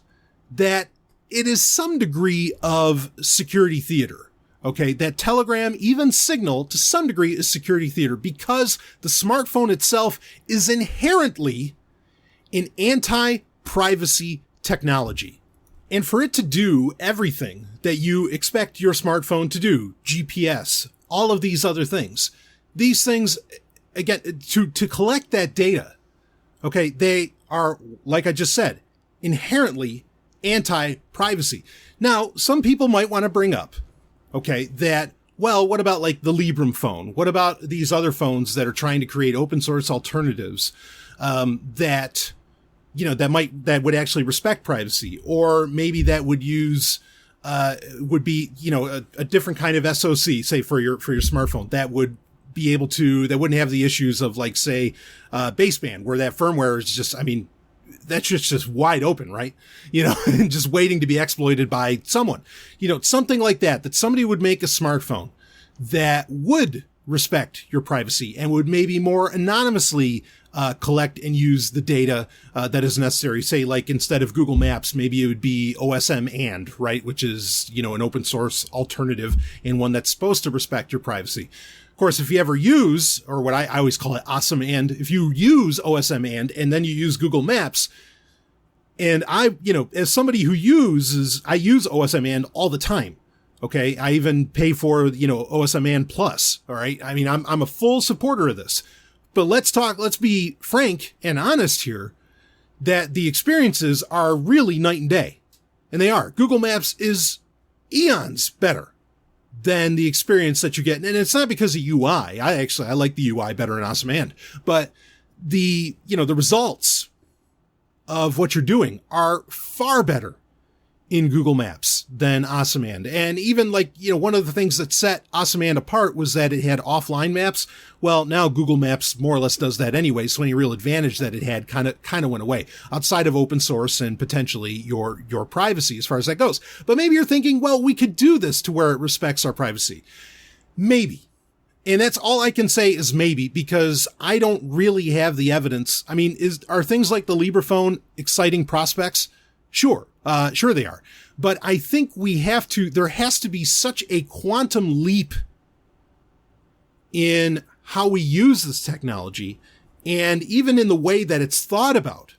that it is some degree of security theater. Okay. That Telegram, even Signal to some degree is security theater because the smartphone itself is inherently an anti-privacy technology. And for it to do everything that you expect your smartphone to do, GPS, all of these other things, again, to collect that data, okay, they are, like I just said, inherently anti-privacy. Now, some people might want to bring up, okay, that, well, what about like the Librem phone? What about these other phones that are trying to create open source alternatives, that would actually respect privacy, or maybe that would use, would be, a different kind of SoC, say for your smartphone that would be able to, that wouldn't have the issues of like, say, baseband, where that firmware is just, I mean, that's just wide open, right? And just waiting to be exploited by someone, something like that somebody would make a smartphone that would respect your privacy and would maybe more anonymously collect and use the data that is necessary. Say, like, instead of Google Maps, maybe it would be OSM right? Which is, an open source alternative and one that's supposed to respect your privacy. Of course, if you ever use, or what I always call it, awesome if you use OSM and then you use Google Maps, and as somebody who I use OSM all the time. Okay. I even pay for, OSM Plus. All right. I mean, I'm a full supporter of this, but let's be frank and honest here that the experiences are really night and day, and they are. Google Maps is eons better than the experience that you get. And it's not because of UI. I like the UI better in Awesome but the results of what you're doing are far better in Google Maps than Awesome. And even like, one of the things that set Awesome apart was that it had offline maps. Well, now Google Maps more or less does that anyway. So any real advantage that it had kind of went away outside of open source and potentially your privacy as far as that goes. But maybe you're thinking, well, we could do this to where it respects our privacy. Maybe. And that's all I can say is maybe, because I don't really have the evidence. I mean, are things like the Librem exciting prospects? Sure. Sure they are. But I think there has to be such a quantum leap in how we use this technology, and even in the way that it's thought about,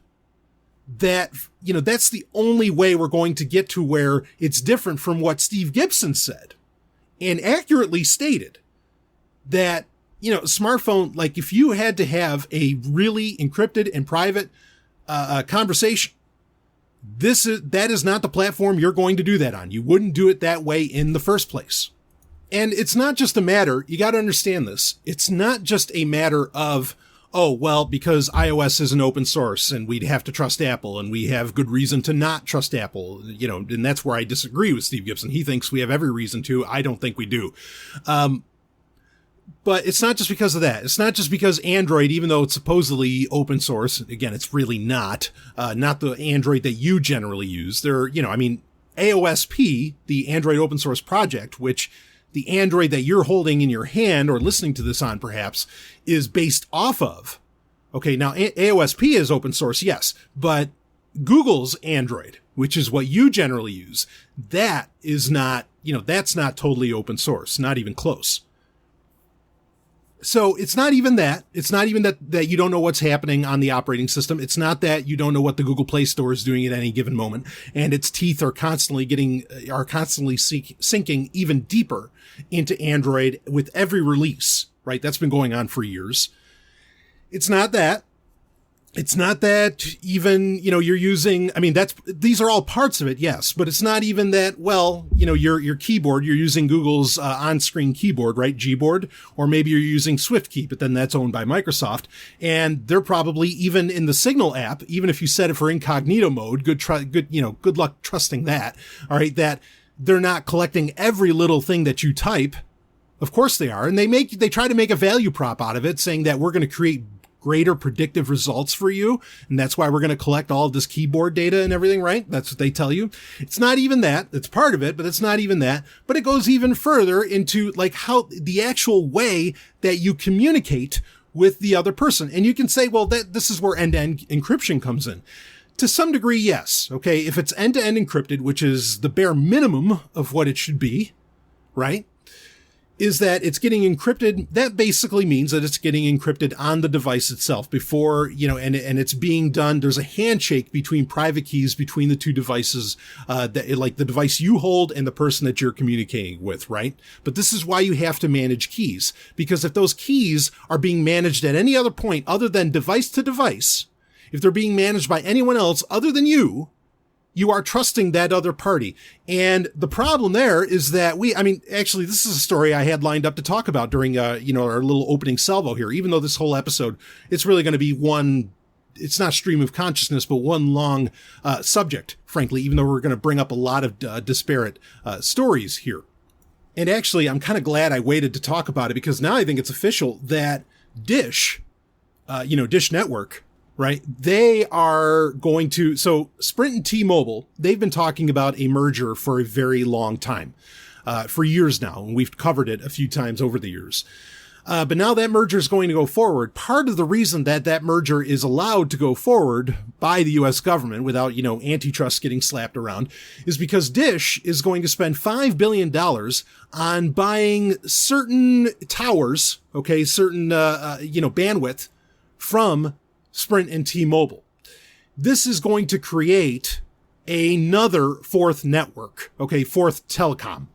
that, that's the only way we're going to get to where it's different from what Steve Gibson said and accurately stated that, smartphone, like if you had to have a really encrypted and private, conversation, that is not the platform you're going to do that on. You wouldn't do it that way in the first place. And it's not just a matter, you got to understand this. It's not just a matter of, oh, well, because iOS is an open source and we'd have to trust Apple and we have good reason to not trust Apple, and that's where I disagree with Steve Gibson. He thinks we have every reason to. I don't think we do. But it's not just because of that. It's not just because Android, even though it's supposedly open source, again, it's really not the Android that you generally use. AOSP, the Android open source project, which the Android that you're holding in your hand or listening to this on perhaps is based off of. Okay. Now AOSP is open source. Yes. But Google's Android, which is what you generally use, that is not, that's not totally open source, not even close. So it's not even that. It's not even that you don't know what's happening on the operating system. It's not that you don't know what the Google Play Store is doing at any given moment. And its teeth are constantly sinking even deeper into Android with every release, right? That's been going on for years. It's not that. It's not that even, you're using, these are all parts of it, yes, but it's not even that, well, your keyboard, you're using Google's on-screen keyboard, right? Gboard, or maybe you're using SwiftKey, but then that's owned by Microsoft. And they're probably even in the Signal app, even if you set it for incognito mode, good luck trusting that. All right. That they're not collecting every little thing that you type. Of course they are. And they try to make a value prop out of it, saying that we're going to create greater predictive results for you. And that's why we're going to collect all of this keyboard data and everything, right? That's what they tell you. It's not even that. It's part of it, but it's not even that. But it goes even further into like how the actual way that you communicate with the other person. And you can say, well, this is where end-to-end encryption comes in. To some degree, yes. Okay. If it's end-to-end encrypted, which is the bare minimum of what it should be, right? Is that it's getting encrypted. That basically means that it's getting encrypted on the device itself before, and it's being done. There's a handshake between private keys between the two devices, like the device you hold and the person that you're communicating with, right? But this is why you have to manage keys, because if those keys are being managed at any other point other than device to device, if they're being managed by anyone else other than you are trusting that other party. And the problem there is that actually, this is a story I had lined up to talk about during, our little opening salvo here, even though this whole episode, it's really going to be it's not stream of consciousness, but one long, subject, frankly, even though we're going to bring up a lot of disparate, stories here. And actually, I'm kind of glad I waited to talk about it because now I think it's official that Dish Network, right? They are going to, so Sprint and T-Mobile, they've been talking about a merger for a very long time, for years now. And we've covered it a few times over the years. But now that merger is going to go forward. Part of the reason that merger is allowed to go forward by the U.S. government without, antitrust getting slapped around is because Dish is going to spend $5 billion on buying certain towers, okay, certain, bandwidth from Sprint and T-Mobile. This is going to create another fourth network, okay, fourth telecom,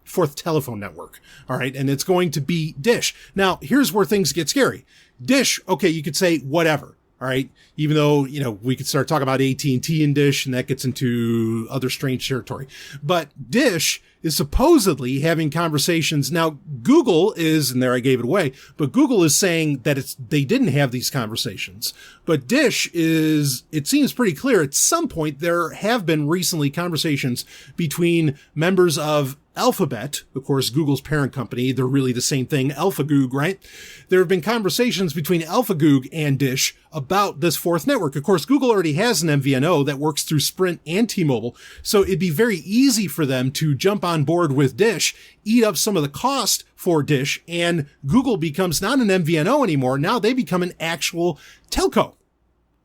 fourth telephone network. All right. And it's going to be Dish. Now, here's where things get scary. Dish, okay, you could say whatever. All right. Even though, we could start talking about AT&T and Dish, and that gets into other strange territory. But Dish is supposedly having conversations. Now, Google is, and there I gave it away, but Google is saying that they didn't have these conversations. But Dish it seems pretty clear at some point there have been recently conversations between members of Alphabet, of course, Google's parent company. They're really the same thing, AlphaGoog, right? There have been conversations between AlphaGoog and Dish about this fourth network. Of course, Google already has an MVNO that works through Sprint and T-Mobile, so it'd be very easy for them to jump on board with Dish, eat up some of the cost for Dish, and Google becomes not an MVNO anymore. Now they become an actual telco,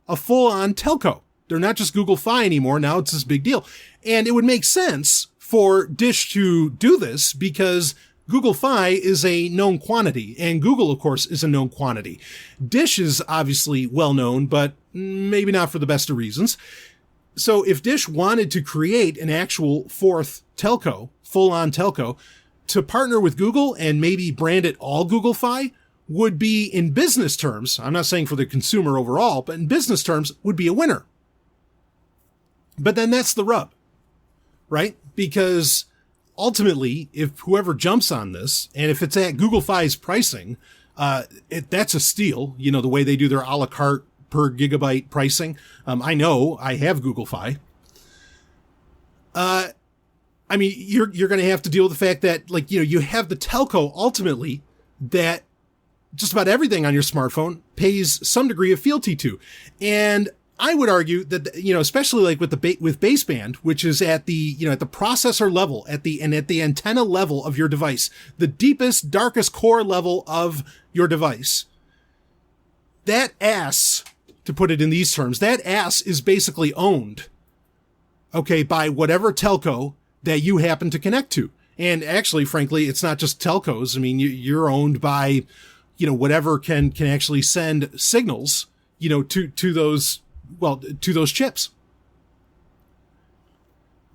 a full-on telco. They're not just Google Fi anymore. Now it's this big deal. And it would make sense for Dish to do this because Google Fi is a known quantity, and Google, of course, is a known quantity. Dish is obviously well known, but maybe not for the best of reasons. So if Dish wanted to create an actual fourth telco, full-on telco, to partner with Google and maybe brand it all Google Fi, would be, in business terms, I'm not saying for the consumer overall, but in business terms, would be a winner. But then that's the rub, right? Because ultimately, if whoever jumps on this, and if it's at Google Fi's pricing, that's a steal, the way they do their a la carte per gigabyte pricing. I know I have Google Fi. You're going to have to deal with the fact that, you have the telco ultimately that just about everything on your smartphone pays some degree of fealty to. And I would argue that, especially with baseband, which is at the, at the processor level, at the antenna level of your device, the deepest, darkest core level of your device, that ass, to put it in these terms, that ass is basically owned, okay, by whatever telco that you happen to connect to. And actually, frankly, it's not just telcos. You're owned by, whatever can actually send signals, to those chips.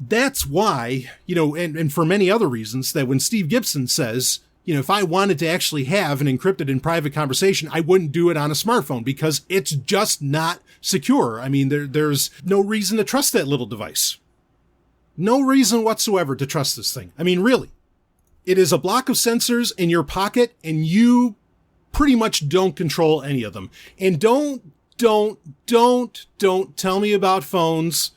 That's why, and for many other reasons, that when Steve Gibson says, if I wanted to actually have an encrypted and private conversation, I wouldn't do it on a smartphone because it's just not secure. I mean, there's no reason to trust that little device. No reason whatsoever to trust this thing. I mean, really. It is a block of sensors in your pocket, and you pretty much don't control any of them. And don't tell me about phones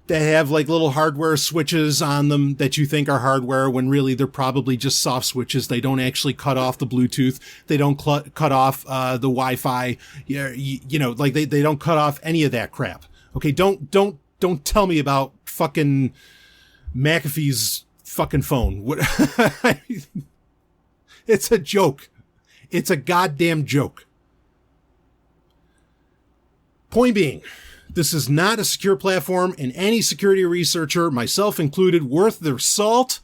that have like little hardware switches on them that you think are hardware when really they're probably just soft switches. They don't actually cut off the Bluetooth. They don't cut off the Wi-Fi. Like they don't cut off any of that crap. Okay, don't tell me about fucking McAfee's fucking phone. It's a joke. It's a goddamn joke. Point being, this is not a secure platform, and any security researcher, myself included, worth their salt,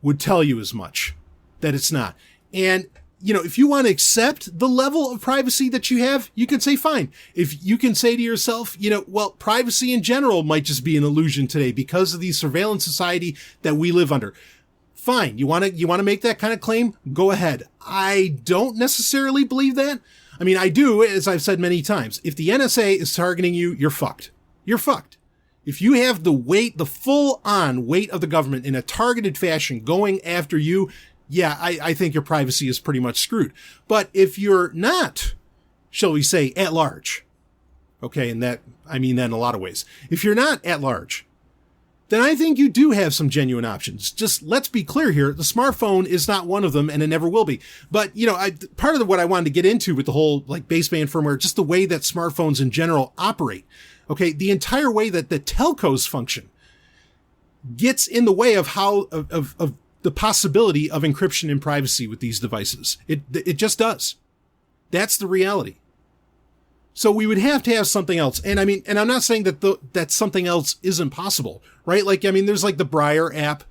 would tell you as much, that it's not. And, if you want to accept the level of privacy that you have, you can say fine. If you can say to yourself, well, privacy in general might just be an illusion today because of the surveillance society that we live under. Fine. You want to make that kind of claim? Go ahead. I don't necessarily believe that. I mean, I do, as I've said many times. If the NSA is targeting you, you're fucked. You're fucked. If you have the full-on weight of the government in a targeted fashion going after you, yeah, I think your privacy is pretty much screwed. But if you're not, shall we say, at large, okay, and I mean that in a lot of ways. If you're not at large, then I think you do have some genuine options. Just let's be clear here. The smartphone is not one of them, and it never will be. But, part of what I wanted to get into with the whole like baseband firmware, just the way that smartphones in general operate. Okay. The entire way that the telcos function gets in the way of how, of the possibility of encryption and privacy with these devices. It just does. That's the reality. So we would have to have something else. And I mean, and I'm not saying that something else isn't possible, right? Like, I mean, there's like the Briar app,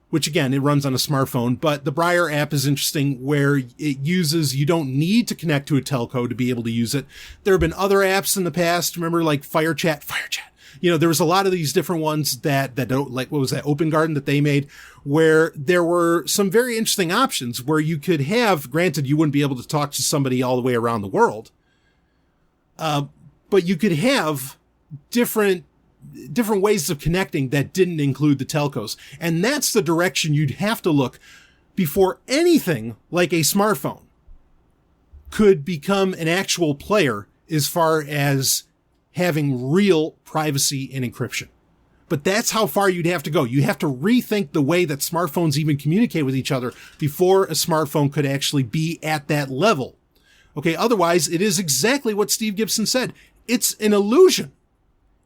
which again, it runs on a smartphone, but the Briar app is interesting where you don't need to connect to a telco to be able to use it. There have been other apps in the past. Remember like FireChat. There was a lot of these different ones that don't, like, what was that, Open Garden that they made, where there were some very interesting options where you could have, granted, you wouldn't be able to talk to somebody all the way around the world. But you could have different ways of connecting that didn't include the telcos. And that's the direction you'd have to look before anything like a smartphone could become an actual player as far as having real privacy and encryption. But that's how far you'd have to go. You have to rethink the way that smartphones even communicate with each other before a smartphone could actually be at that level. Okay, otherwise, it is exactly what Steve Gibson said. It's an illusion.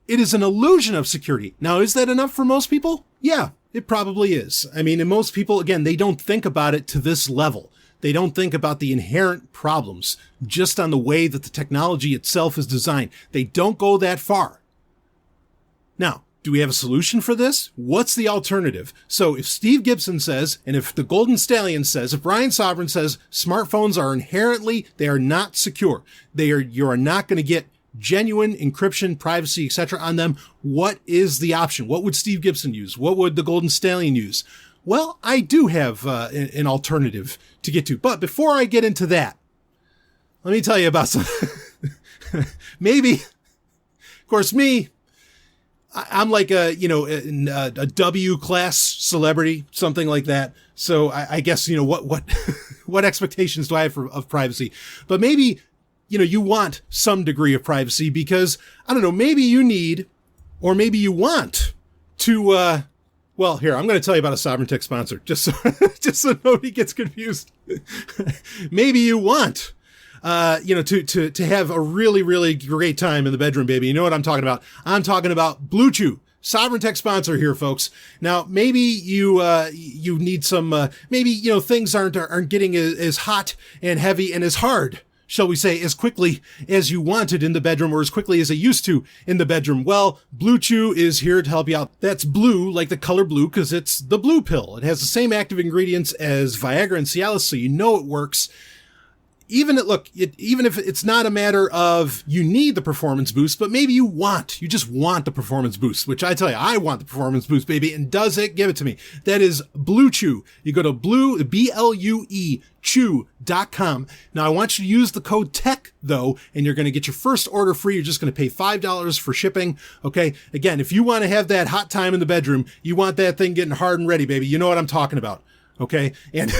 It is an illusion of security. Now, is that enough for most people? Yeah, it probably is. I mean, and most people, again, they don't think about it to this level. They don't think about the inherent problems just on the way that the technology itself is designed. They don't go that far. Now, do we have a solution for this? What's the alternative? So if Steve Gibson says, and if the Golden Stallion says, if Brian Sovryn says smartphones are inherently, they are not secure. You are not going to get genuine encryption, privacy, etc. on them. What is the option? What would Steve Gibson use? What would the Golden Stallion use? Well, I do have an alternative to get to. But before I get into that, let me tell you about some, maybe, of course, I'm like a W class celebrity, something like that. So I guess, what expectations do I have of privacy? But maybe, you want some degree of privacy because, I don't know, maybe you need, or maybe you want to, well, here, I'm going to tell you about a Sovryn Tech sponsor, just so nobody gets confused. Maybe you want, to have a really, really great time in the bedroom, baby. You know what I'm talking about? I'm talking about Blue Chew, Sovryn Tech sponsor here, folks. Now, maybe you need some, things aren't getting as hot and heavy and as hard, shall we say, as quickly as you wanted in the bedroom or as quickly as it used to in the bedroom. Well, Blue Chew is here to help you out. That's blue, like the color blue, because it's the blue pill. It has the same active ingredients as Viagra and Cialis, so you know it works. even if it's not a matter of you need the performance boost, but maybe you just want the performance boost, which I tell you, I want the performance boost, baby. And does it? Give it to me. That is Blue Chew. You go to BLUE chew.com. Now I want you to use the code TECH though, and you're going to get your first order free. You're just going to pay $5 for shipping. Okay. Again, if you want to have that hot time in the bedroom, you want that thing getting hard and ready, baby. You know what I'm talking about. Okay. And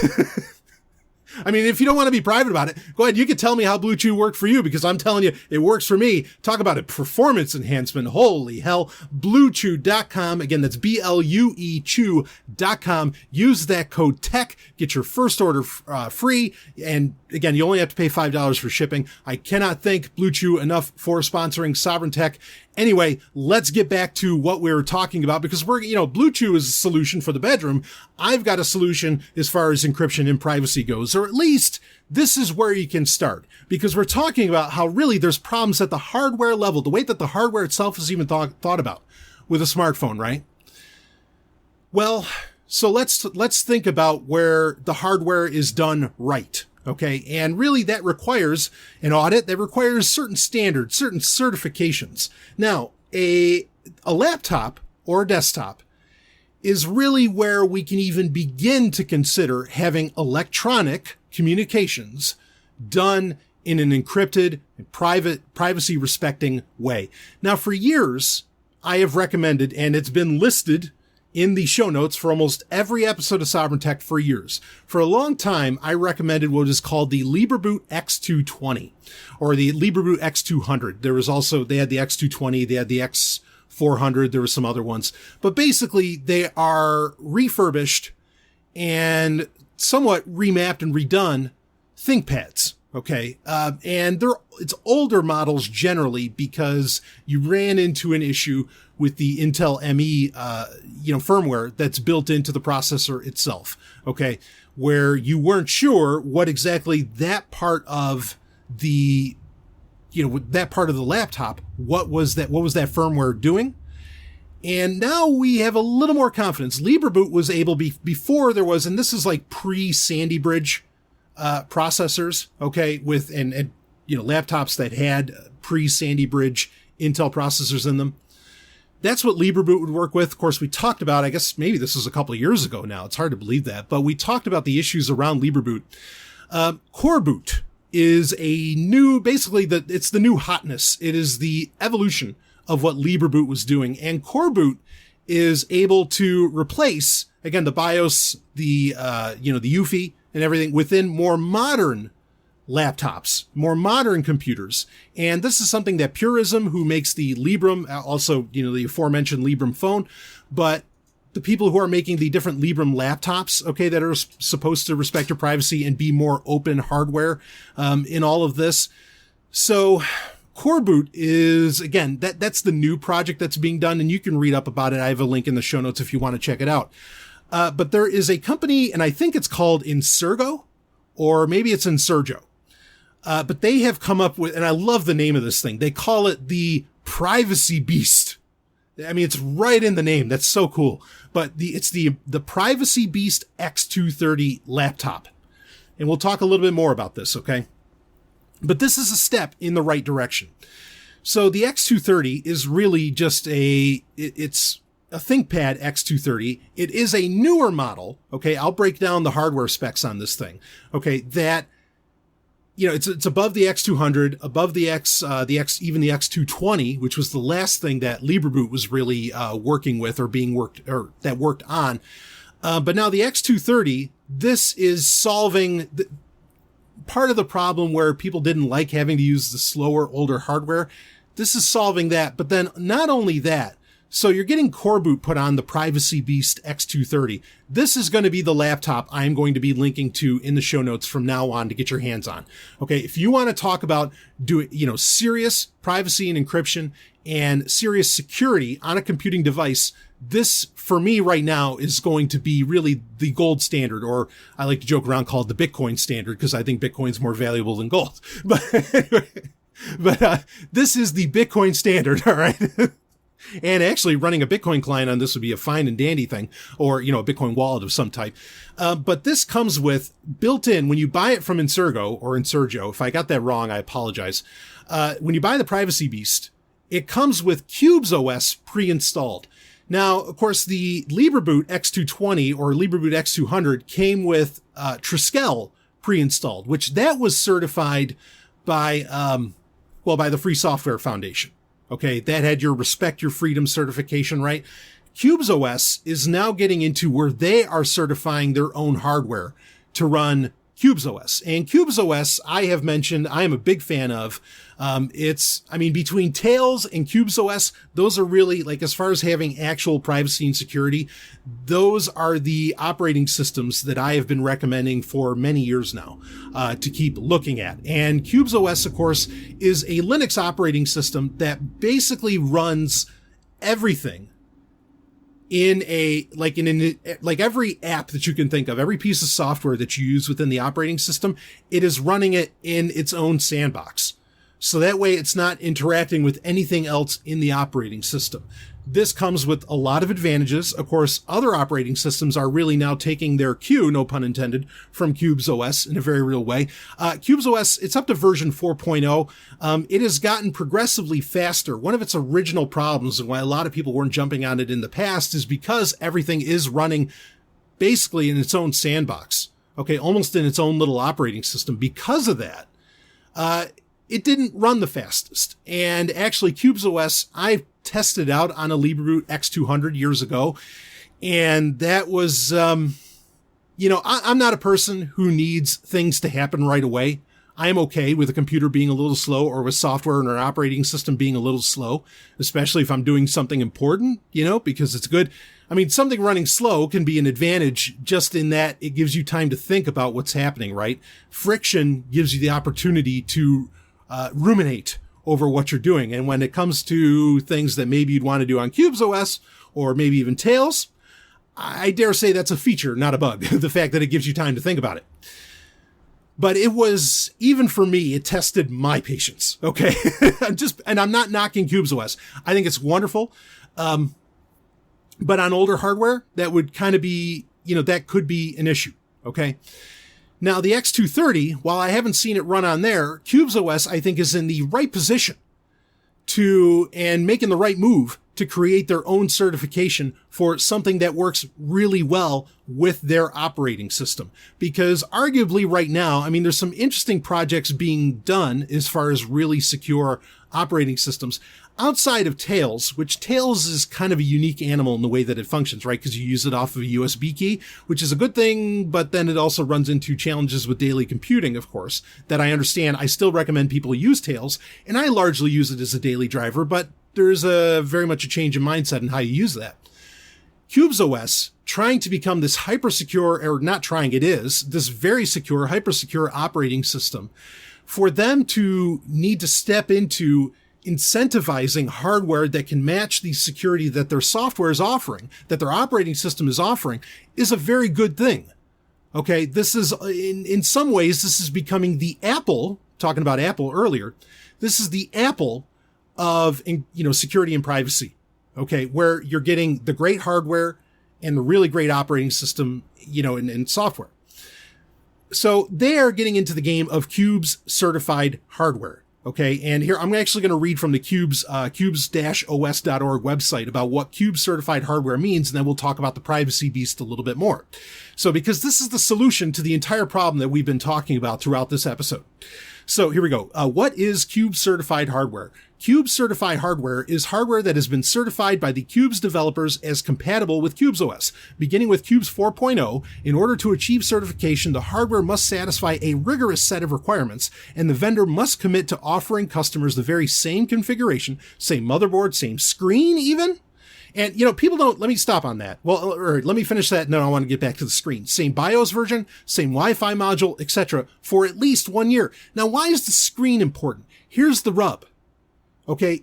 I mean, if you don't want to be private about it, go ahead. You can tell me how Blue Chew worked for you, because I'm telling you, it works for me. Talk about a performance enhancement. Holy hell. BlueChew.com. Again, that's BLUE Chew.com. Use that code TECH. Get your first order free. And again, you only have to pay $5 for shipping. I cannot thank Blue Chew enough for sponsoring Sovryn Tech. Anyway, let's get back to what we were talking about, because Blue Chew is a solution for the bedroom. I've got a solution as far as encryption and privacy goes, or at least this is where you can start, because we're talking about how really there's problems at the hardware level, the way that the hardware itself is even thought about with a smartphone, right? Well, so let's think about where the hardware is done right. Okay. And really that requires an audit, that requires certain standards, certain certifications. Now, a laptop or a desktop is really where we can even begin to consider having electronic communications done in an encrypted and privacy respecting way. Now, for years, I have recommended, and it's been listed in the show notes for almost every episode of Sovryn Tech for years. For a long time, I recommended what is called the LibreBoot X220 or the LibreBoot X200. They had the X220, they had the X400, there were some other ones. But basically, they are refurbished and somewhat remapped and redone ThinkPads. Okay. And it's older models generally, because you ran into an issue with the Intel ME, firmware that's built into the processor itself. Okay. Where you weren't sure what exactly that part of the laptop, what was that firmware doing? And now we have a little more confidence. LibreBoot was able before there was, and this is like pre-Sandy Bridge processors, okay, with and laptops that had pre-Sandy Bridge Intel processors in them. That's what LibreBoot would work with. Of course, we talked about, I guess maybe this was a couple of years ago now. It's hard to believe that, but we talked about the issues around LibreBoot. Coreboot is a new, basically it's the new hotness. It is the evolution of what LibreBoot was doing, and Coreboot is able to replace, again, the BIOS, the UEFI and everything within more modern laptops, more modern computers. And this is something that Purism, who makes the Librem, also, the aforementioned Librem phone, but the people who are making the different Librem laptops, okay, that are supposed to respect your privacy and be more open hardware, in all of this. So Coreboot is, again, that's the new project that's being done, and you can read up about it. I have a link in the show notes if you want to check it out. But there is a company, and I think it's called Insurgo, or maybe it's Insurgo. But they have come up with, and I love the name of this thing. They call it the Privacy Beast. I mean, it's right in the name. That's so cool. But it's the Privacy Beast X230 laptop. And we'll talk a little bit more about this, okay? But this is a step in the right direction. So the X230 is really just it's a ThinkPad X230. It is a newer model. Okay. I'll break down the hardware specs on this thing. Okay. That, it's above the X200, above the even the X220, which was the last thing that LibreBoot was really, working with or that worked on. But now the X230, this is solving part of the problem where people didn't like having to use the slower, older hardware. This is solving that. But then not only that, so you're getting Coreboot put on the Privacy Beast X230. This is going to be the laptop I'm going to be linking to in the show notes from now on to get your hands on. Okay. If you want to talk about serious privacy and encryption and serious security on a computing device, this for me right now is going to be really the gold standard, or I like to joke around, call it the Bitcoin standard, because I think Bitcoin's more valuable than gold. But anyway, this is the Bitcoin standard. All right. And actually running a Bitcoin client on this would be a fine and dandy thing, or, a Bitcoin wallet of some type. But this comes with built in, when you buy it from Insurgo, if I got that wrong, I apologize. When you buy the Privacy Beast, it comes with CubesOS pre-installed. Now, of course, the LibreBoot X220 or LibreBoot X200 came with Triskel pre-installed, which that was certified by the Free Software Foundation. Okay, that had your Respect Your Freedom certification, right? CubesOS is now getting into where they are certifying their own hardware to run CubesOS. And CubesOS, I have mentioned, I am a big fan of. Between Tails and CubesOS, those are really, like, as far as having actual privacy and security, those are the operating systems that I have been recommending for many years now, to keep looking at. And CubesOS, of course, is a Linux operating system that basically runs everything in every app that you can think of, every piece of software that you use within the operating system, it is running it in its own sandbox. So that way it's not interacting with anything else in the operating system. This comes with a lot of advantages. Of course, other operating systems are really now taking their cue, no pun intended, from CubesOS in a very real way. CubesOS, it's up to version 4.0. It has gotten progressively faster. One of its original problems, and why a lot of people weren't jumping on it in the past, is because everything is running basically in its own sandbox. Okay, almost in its own little operating system. Because of that, it didn't run the fastest. And actually, CubesOS, I tested out on a LibreBoot X200 years ago. And that was, I'm not a person who needs things to happen right away. I am okay with a computer being a little slow, or with software and an operating system being a little slow, especially if I'm doing something important, because it's good. I mean, something running slow can be an advantage just in that it gives you time to think about what's happening, right? Friction gives you the opportunity to ruminate over what you're doing. And when it comes to things that maybe you'd want to do on CubesOS or maybe even Tails, I dare say that's a feature, not a bug. The fact that it gives you time to think about it. But it was, even for me, it tested my patience. Okay. And I'm not knocking CubesOS. I think it's wonderful. But on older hardware, that would kind of be, that could be an issue. Okay. Now, the X230, while I haven't seen it run on there, CubesOS, I think, is in the right position and making the right move to create their own certification for something that works really well with their operating system. Because arguably right now, there's some interesting projects being done as far as really secure operating systems outside of Tails, which Tails is kind of a unique animal in the way that it functions, right? Because you use it off of a USB key, which is a good thing, but then it also runs into challenges with daily computing, of course, that I understand. I still recommend people use Tails, and I largely use it as a daily driver, but there's very much a change in mindset in how you use that. CubesOS, trying to become this hyper-secure, or not trying, it is, this very secure, hyper-secure operating system, for them to need to step into incentivizing hardware that can match the security that their software is offering, that their operating system is offering, is a very good thing. Okay, this is, in some ways, this is becoming the Apple, talking about Apple earlier, this is the Apple of, security and privacy. Okay, where you're getting the great hardware and the really great operating system, and software. So they are getting into the game of Cubes certified hardware. Okay, and here I'm actually going to read from the cubes-os.org website about what Cube certified hardware means, and then we'll talk about the Privacy Beast a little bit more. So, because this is the solution to the entire problem that we've been talking about throughout this episode. So here we go. What is Cube certified hardware? Cube certified hardware is hardware that has been certified by the Cubes developers as compatible with CubesOS. Beginning with Cubes 4.0, in order to achieve certification, the hardware must satisfy a rigorous set of requirements, and the vendor must commit to offering customers the very same configuration, same motherboard, same screen even. And, people don't, let me stop on that. Well, or let me finish that. No, I want to get back to the screen. Same BIOS version, same Wi-Fi module, etc. for at least 1 year. Now, why is the screen important? Here's the rub. Okay.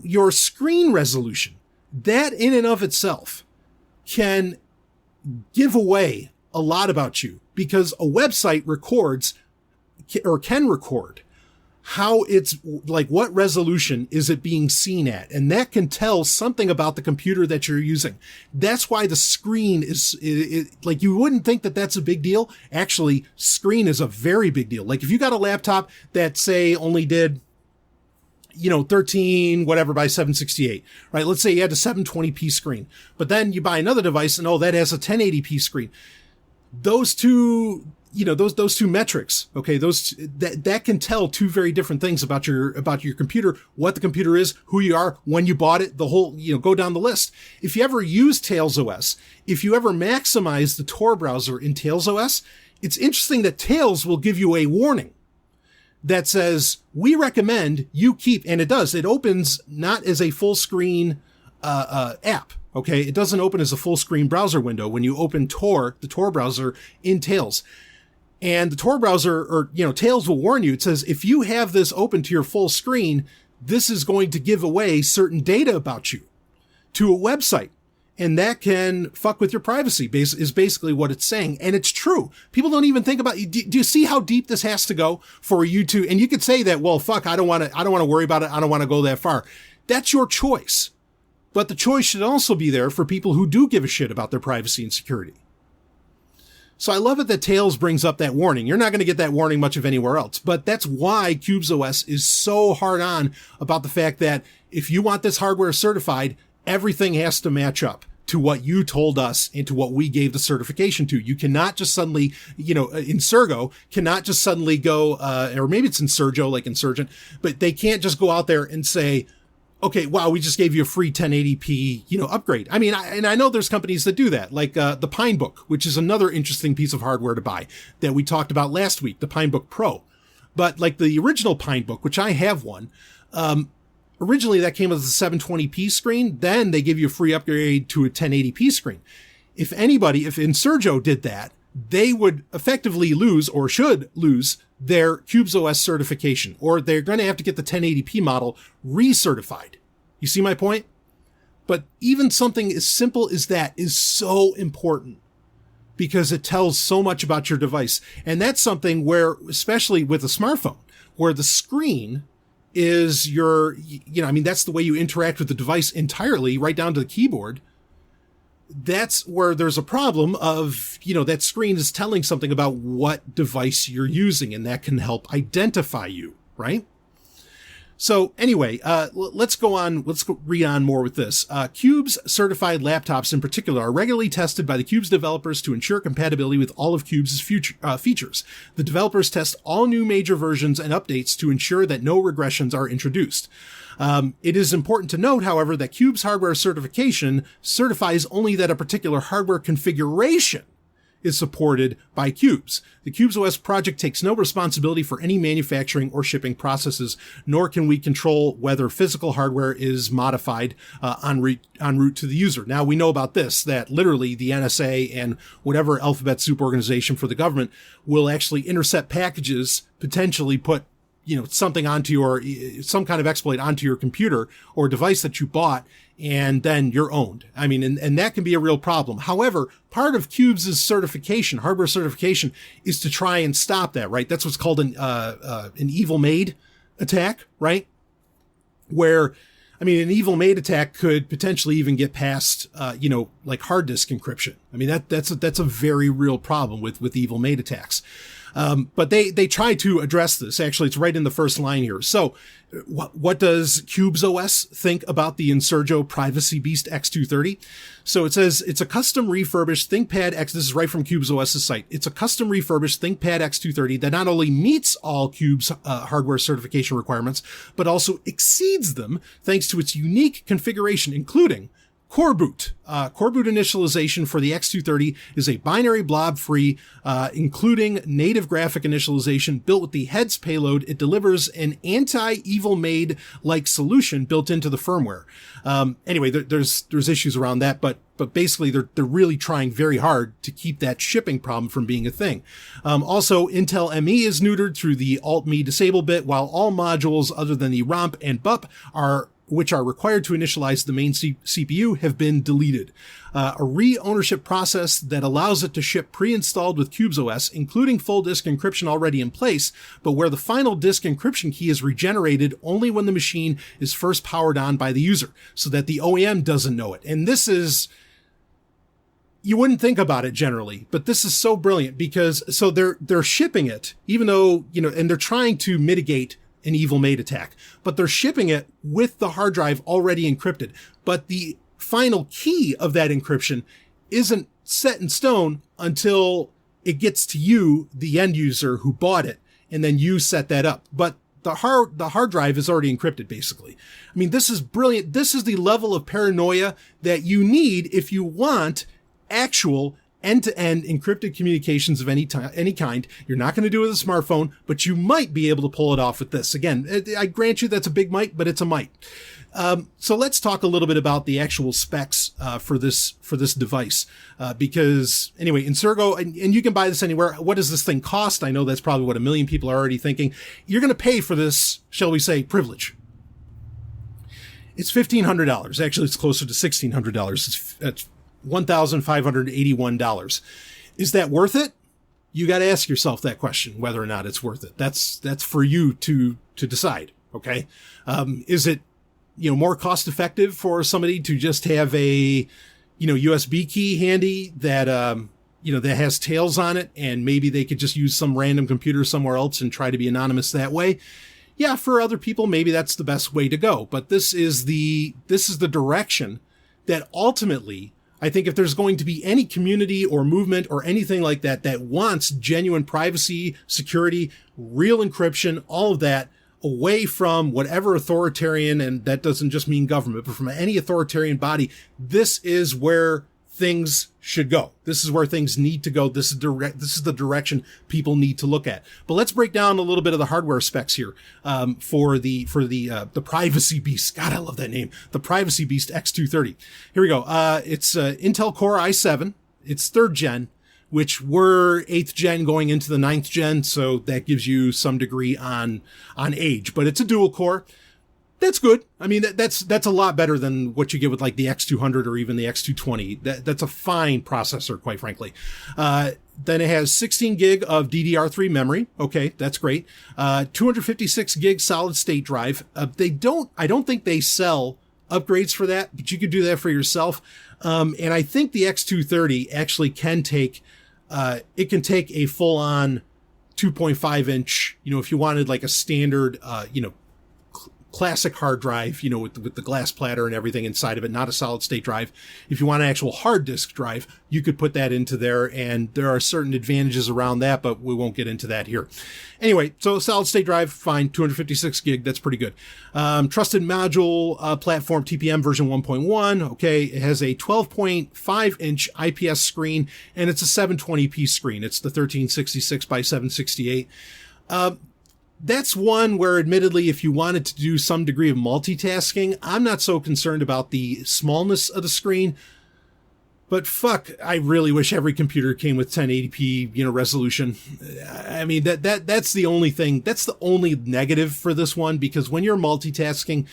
Your screen resolution, that in and of itself can give away a lot about you, because a website records or can record how it's like, what resolution is it being seen at? And that can tell something about the computer that you're using. That's why the screen is like, you wouldn't think that that's a big deal. Actually, screen is a very big deal. Like if you got a laptop that say only did, 13 whatever by 768, right? Let's say you had a 720p screen, but then you buy another device and that has a 1080p screen. Those two, those two metrics, okay, that can tell two very different things about your computer, what the computer is, who you are, when you bought it, the whole, go down the list. If you ever use Tails OS, if you ever maximize the Tor browser in Tails OS, it's interesting that Tails will give you a warning that says, we recommend you keep, and it does, it opens not as a full screen app. Okay. It doesn't open as a full screen browser window when you open Tor, the Tor browser in Tails. And the Tor browser, or, Tails will warn you. It says, if you have this open to your full screen, this is going to give away certain data about you to a website. And that can fuck with your privacy, is basically what it's saying. And it's true. People don't even think about, do you see how deep this has to go for you to, and you could say that, well, fuck, I don't want to worry about it. I don't want to go that far. That's your choice. But the choice should also be there for people who do give a shit about their privacy and security. So I love it that Tails brings up that warning. You're not going to get that warning much of anywhere else, but that's why CubesOS is so hard on about the fact that if you want this hardware certified, everything has to match up to what you told us and to what we gave the certification to. You cannot just suddenly, Insurgo cannot just suddenly go, or maybe it's Insurgo, like Insurgent, but they can't just go out there and say, okay, wow, we just gave you a free 1080p, upgrade. I mean, I know there's companies that do that, like the Pinebook, which is another interesting piece of hardware to buy that we talked about last week, the Pinebook Pro. But like the original Pinebook, which I have one, originally that came with a 720p screen. Then they give you a free upgrade to a 1080p screen. If Insurgo did that, they would effectively lose, or should lose, their CubesOS certification, or they're going to have to get the 1080p model recertified. You see my point? But even something as simple as that is so important because it tells so much about your device. And that's something where, especially with a smartphone, where the screen is that's the way you interact with the device entirely, right down to the keyboard. That's where there's a problem of, that screen is telling something about what device you're using, and that can help identify you, right? So anyway, let's go on. Let's read on more with this. Cubes certified laptops in particular are regularly tested by the Cubes developers to ensure compatibility with all of Cubes' features. The developers test all new major versions and updates to ensure that no regressions are introduced. It is important to note, however, that Cubes hardware certification certifies only that a particular hardware configuration is supported by Cubes. The CubesOS project takes no responsibility for any manufacturing or shipping processes, nor can we control whether physical hardware is modified en route to the user. Now, we know about this, that literally the NSA and whatever alphabet soup organization for the government will actually intercept packages, potentially put something onto some kind of exploit onto your computer or device that you bought, and then you're owned. I mean, and that can be a real problem. However, part of Cubes' certification, hardware certification, is to try and stop that, right? That's what's called an evil maid attack, right? Where, an evil maid attack could potentially even get past, like hard disk encryption. I mean, that's a very real problem with evil maid attacks. But they try to address this. Actually, it's right in the first line here. So what does CubesOS think about the Insurgo Privacy Beast X230? So it says it's a custom refurbished ThinkPad X. This is right from CubesOS's site. It's a custom refurbished ThinkPad X230 that not only meets all Cubes hardware certification requirements, but also exceeds them thanks to its unique configuration, including Core boot. Core boot initialization for the X230 is a binary blob free, including native graphic initialization built with the heads payload. It delivers an anti-evil maid like solution built into the firmware. Anyway, there's issues around that, but basically they're really trying very hard to keep that shipping problem from being a thing. Also, Intel ME is neutered through the Alt-Me disable bit, while all modules other than the ROMP and BUP are which are required to initialize the main CPU have been deleted. A re-ownership process that allows it to ship pre-installed with CubesOS, including full disk encryption already in place, but where the final disk encryption key is regenerated only when the machine is first powered on by the user, so that the OEM doesn't know it. And this is, you wouldn't think about it generally, but this is so brilliant because, so they're shipping it, even though, and they're trying to mitigate an evil maid attack, but they're shipping it with the hard drive already encrypted. But the final key of that encryption isn't set in stone until it gets to you, the end user who bought it, and then you set that up. But the hard drive is already encrypted, basically. I mean, this is brilliant. This is the level of paranoia that you need if you want actual end-to-end encrypted communications of any kind. You're not going to do it with a smartphone, but you might be able to pull it off with this. Again, I grant you that's a big might, but it's a might. So let's talk a little bit about the actual specs for this device, because anyway, Insurgo, and you can buy this anywhere. What does this thing cost? I know that's probably what a million people are already thinking. You're going to pay for this, shall we say, privilege. It's $1,500. Actually, it's closer to $1,600. It's $1,581. Is that worth it? You got to ask yourself that question, whether or not it's worth it. That's for you to decide. Okay. Is it, more cost effective for somebody to just have a, USB key handy that, that has tails on it, and maybe they could just use some random computer somewhere else and try to be anonymous that way? Yeah, for other people, maybe that's the best way to go. But this is the direction that ultimately, I think if there's going to be any community or movement or anything like that that wants genuine privacy, security, real encryption, all of that, away from whatever authoritarian, and that doesn't just mean government, but from any authoritarian body, this is where things should go. This is where things need to go. This is the direction people need to look at. But let's break down a little bit of the hardware specs here, for the privacy beast. God, I love that name. The privacy beast X230. Here we go. It's Intel Core i7. It's 3rd gen, which were 8th gen going into the 9th gen. So that gives you some degree on age, but it's a dual core. That's good. I mean, that's a lot better than what you get with like the X200 or even the X220. That's a fine processor, quite frankly. Then it has 16 gig of DDR3 memory. Okay, that's great. 256 gig solid state drive. I don't think they sell upgrades for that, but you could do that for yourself. And I think the X230 actually can take a full on 2.5 inch, if you wanted like a standard, classic hard drive, with the glass platter and everything inside of it, not a solid state drive. If you want an actual hard disk drive, you could put that into there, and there are certain advantages around that, but we won't get into that here. Anyway, so solid state drive, fine, 256 gig, that's pretty good. Trusted module platform TPM version 1.1. Okay, it has a 12.5 inch IPS screen, and it's a 720p screen. It's the 1366 by 768. That's one where, admittedly, if you wanted to do some degree of multitasking, I'm not so concerned about the smallness of the screen. But fuck, I really wish every computer came with 1080p, resolution. I mean, that's the only thing. That's the only negative for this one, because when you're multitasking,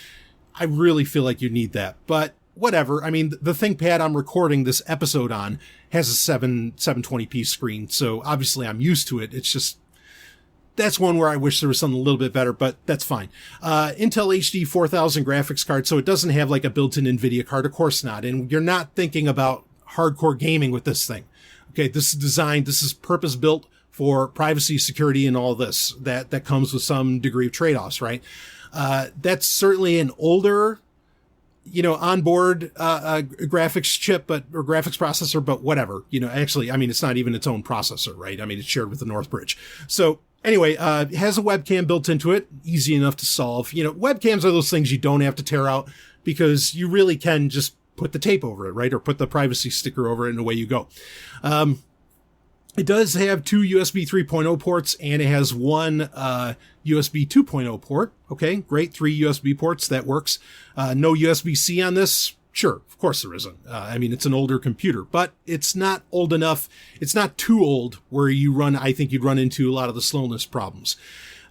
I really feel like you need that. But whatever. I mean, the ThinkPad I'm recording this episode on has a 720p screen, so obviously I'm used to it. It's just, that's one where I wish there was something a little bit better, but that's fine. Intel HD 4000 graphics card, so it doesn't have like a built-in NVIDIA card. Of course not. And you're not thinking about hardcore gaming with this thing. Okay, this is purpose-built for privacy, security, and all this. That comes with some degree of trade-offs, right? That's certainly an older, onboard graphics chip, or graphics processor, but whatever. Actually, I mean, it's not even its own processor, right? I mean, it's shared with the Northbridge. So, anyway, it has a webcam built into it, easy enough to solve. Webcams are those things you don't have to tear out, because you really can just put the tape over it, right? Or put the privacy sticker over it, and away you go. It does have 2 USB 3.0 ports, and it has one USB 2.0 port. Okay, great. 3 USB ports, that works. No USB-C on this. Sure, of course there isn't. I mean, it's an older computer, but it's not old enough. It's not too old where I think you'd run into a lot of the slowness problems.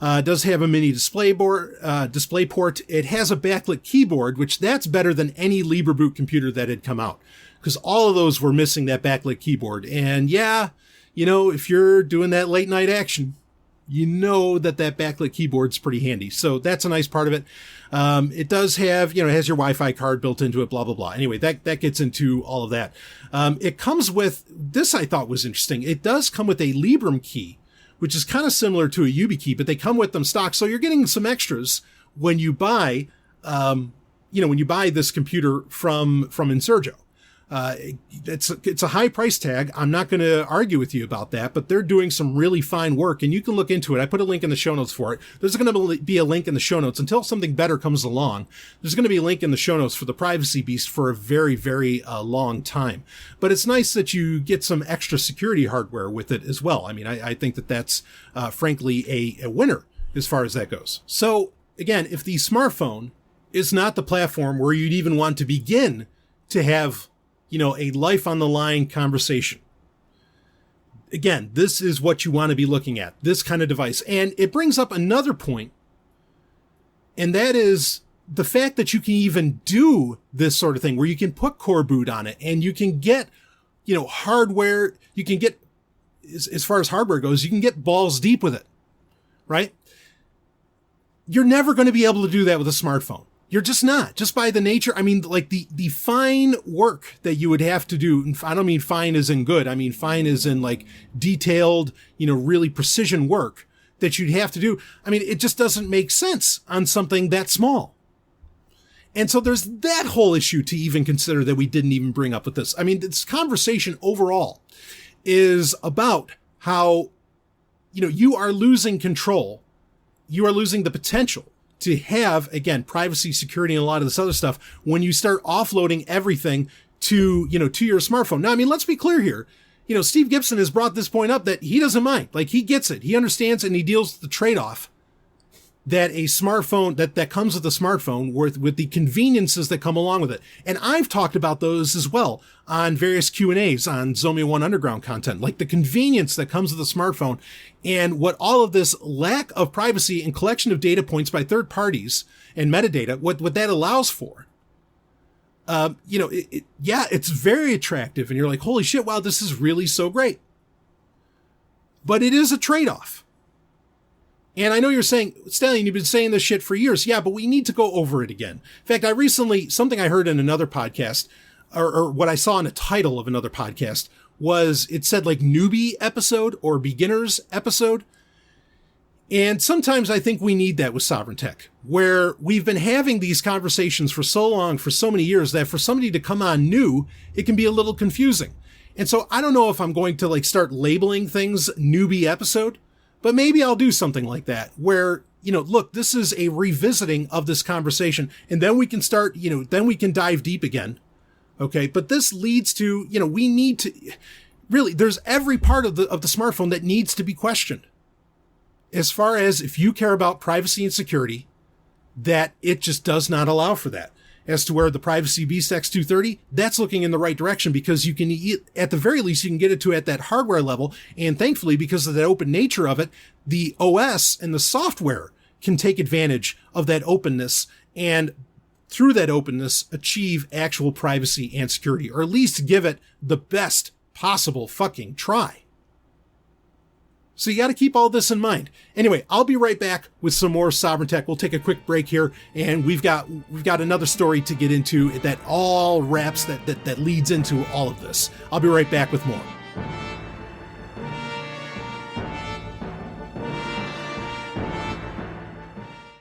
It does have a mini display port. It has a backlit keyboard, which that's better than any LibreBoot computer that had come out, because all of those were missing that backlit keyboard. And yeah, if you're doing that late night action, that backlit keyboard's pretty handy. So that's a nice part of it. It does have, it has your Wi-Fi card built into it, blah, blah, blah. Anyway, that gets into all of that. It comes with, this I thought was interesting. It does come with a Librem key, which is kind of similar to a YubiKey, but they come with them stock. So you're getting some extras when you buy, this computer from Insurgo. It's a high price tag. I'm not going to argue with you about that, but they're doing some really fine work, and you can look into it. I put a link in the show notes for it. There's going to be a link in the show notes until something better comes along. There's going to be a link in the show notes for the Privacy Beast for a very, very long time. But it's nice that you get some extra security hardware with it as well. I mean, I think that's frankly a winner as far as that goes. So again, if the smartphone is not the platform where you'd even want to begin to have a life on the line conversation, again, this is what you want to be looking at, this kind of device. And it brings up another point, and that is the fact that you can even do this sort of thing where you can put Core Boot on it, and you can get, hardware, you can get, as far as hardware goes, you can get balls deep with it, right? You're never going to be able to do that with a smartphone. You're just not, just by the nature. I mean, like the fine work that you would have to do. And I don't mean fine as in good. I mean, fine as in like detailed, really precision work that you'd have to do. I mean, it just doesn't make sense on something that small. And so there's that whole issue to even consider that we didn't even bring up with this. I mean, this conversation overall is about how, you are losing control. You are losing the potential to have, again, privacy, security, and a lot of this other stuff when you start offloading everything to your smartphone. Now, I mean, let's be clear here. Steve Gibson has brought this point up that he doesn't mind. Like, he gets it. He understands, and he deals with the trade-off that a smartphone, that comes with a smartphone with the conveniences that come along with it. And I've talked about those as well on various Q&As on Zomia 1 Underground content, like the convenience that comes with a smartphone and what all of this lack of privacy and collection of data points by third parties and metadata, what that allows for. It's very attractive, and you're like, holy shit, wow, this is really so great. But it is a trade-off. And I know you're saying, Stallion, you've been saying this shit for years. Yeah, but we need to go over it again. In fact, something I heard in another podcast, or what I saw in a title of another podcast, was it said like newbie episode or beginners episode. And sometimes I think we need that with Sovryn Tech, where we've been having these conversations for so long, for so many years, that for somebody to come on new, it can be a little confusing. And so I don't know if I'm going to like start labeling things newbie episode, but maybe I'll do something like that where, look, this is a revisiting of this conversation, and then we can start, then we can dive deep again. Okay. But this leads to, we need to really, there's every part of the smartphone that needs to be questioned. As far as if you care about privacy and security, that it just does not allow for that. As to where the Privacy Beast X230, that's looking in the right direction, because you can, at the very least, you can get it to at that hardware level. And thankfully, because of the open nature of it, the OS and the software can take advantage of that openness, and through that openness, achieve actual privacy and security, or at least give it the best possible fucking try. So you got to keep all this in mind. Anyway, I'll be right back with some more Sovryn Tech. We'll take a quick break here, and we've got another story to get into that all wraps, that leads into all of this. I'll be right back with more.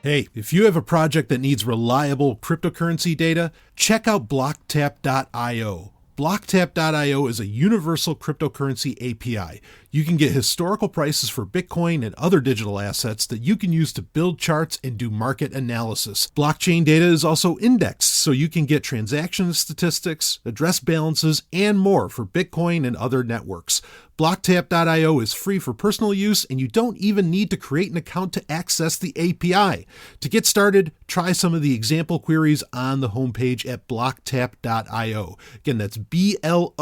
Hey, if you have a project that needs reliable cryptocurrency data, check out blocktap.io. Blocktap.io is a universal cryptocurrency API. You can get historical prices for Bitcoin and other digital assets that you can use to build charts and do market analysis. Blockchain data is also indexed, so you can get transaction statistics, address balances, and more for Bitcoin and other networks. Blocktap.io is free for personal use, and you don't even need to create an account to access the API. To get started, try some of the example queries on the homepage at blocktap.io. Again, that's blocktap.io.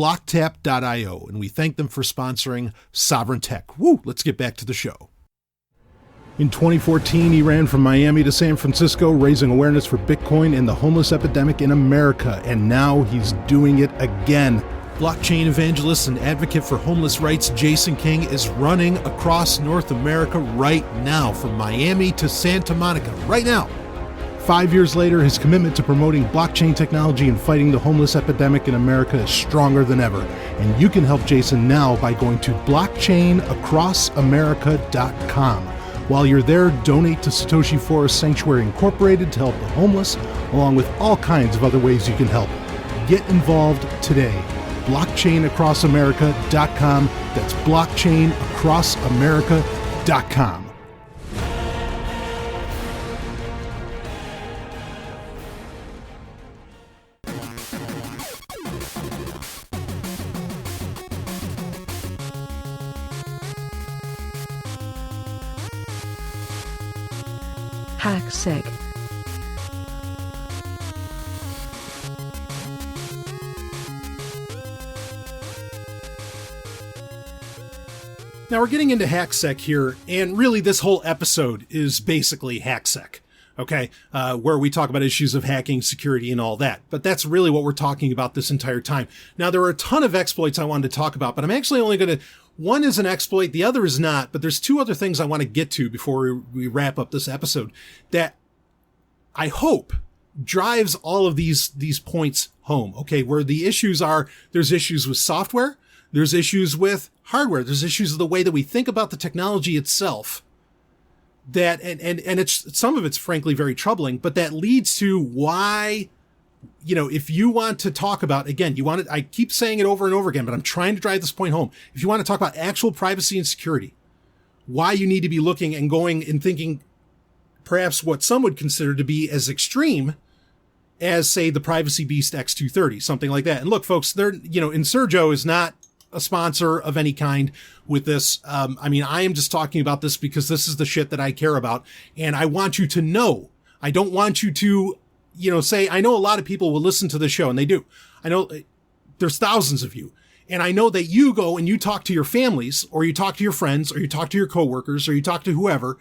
blocktap.io, and we thank them for sponsoring Sovryn Tech. Woo! Let's get back to the show. In 2014, he ran from Miami to San Francisco, raising awareness for Bitcoin and the homeless epidemic in America, and now he's doing it again. Blockchain evangelist and advocate for homeless rights Jason King is running across North America right now, from Miami to Santa Monica, right now. 5 years later, his commitment to promoting blockchain technology and fighting the homeless epidemic in America is stronger than ever. And you can help Jason now by going to blockchainacrossamerica.com. While you're there, donate to Satoshi Forest Sanctuary Incorporated to help the homeless, along with all kinds of other ways you can help. Get involved today. blockchainacrossamerica.com. That's blockchainacrossamerica.com. HackSec. Now we're getting into HackSec here, and really this whole episode is basically HackSec, okay? Where we talk about issues of hacking, security, and all that. But that's really what we're talking about this entire time. Now there are a ton of exploits I wanted to talk about, but I'm actually only going to... One is an exploit, the other is not, but there's two other things I want to get to before we wrap up this episode that I hope drives all of these points home, okay? Where the issues are, there's issues with software, there's issues with hardware, there's issues with the way that we think about the technology itself. That, and it's, some of it's frankly very troubling, but that leads to why, you know, if you want to talk about, again, I keep saying it over and over again, but I'm trying to drive this point home. If you want to talk about actual privacy and security, why you need to be looking and going and thinking perhaps what some would consider to be as extreme as, say, the Privacy Beast X230, something like that. And look, folks, Insurgo is not a sponsor of any kind with this. I am just talking about this because this is the shit that I care about. And I want you to know, I don't want you to, say, I know a lot of people will listen to the show, and they do. I know there's thousands of you. And I know that you go and you talk to your families, or you talk to your friends, or you talk to your coworkers, or you talk to whoever,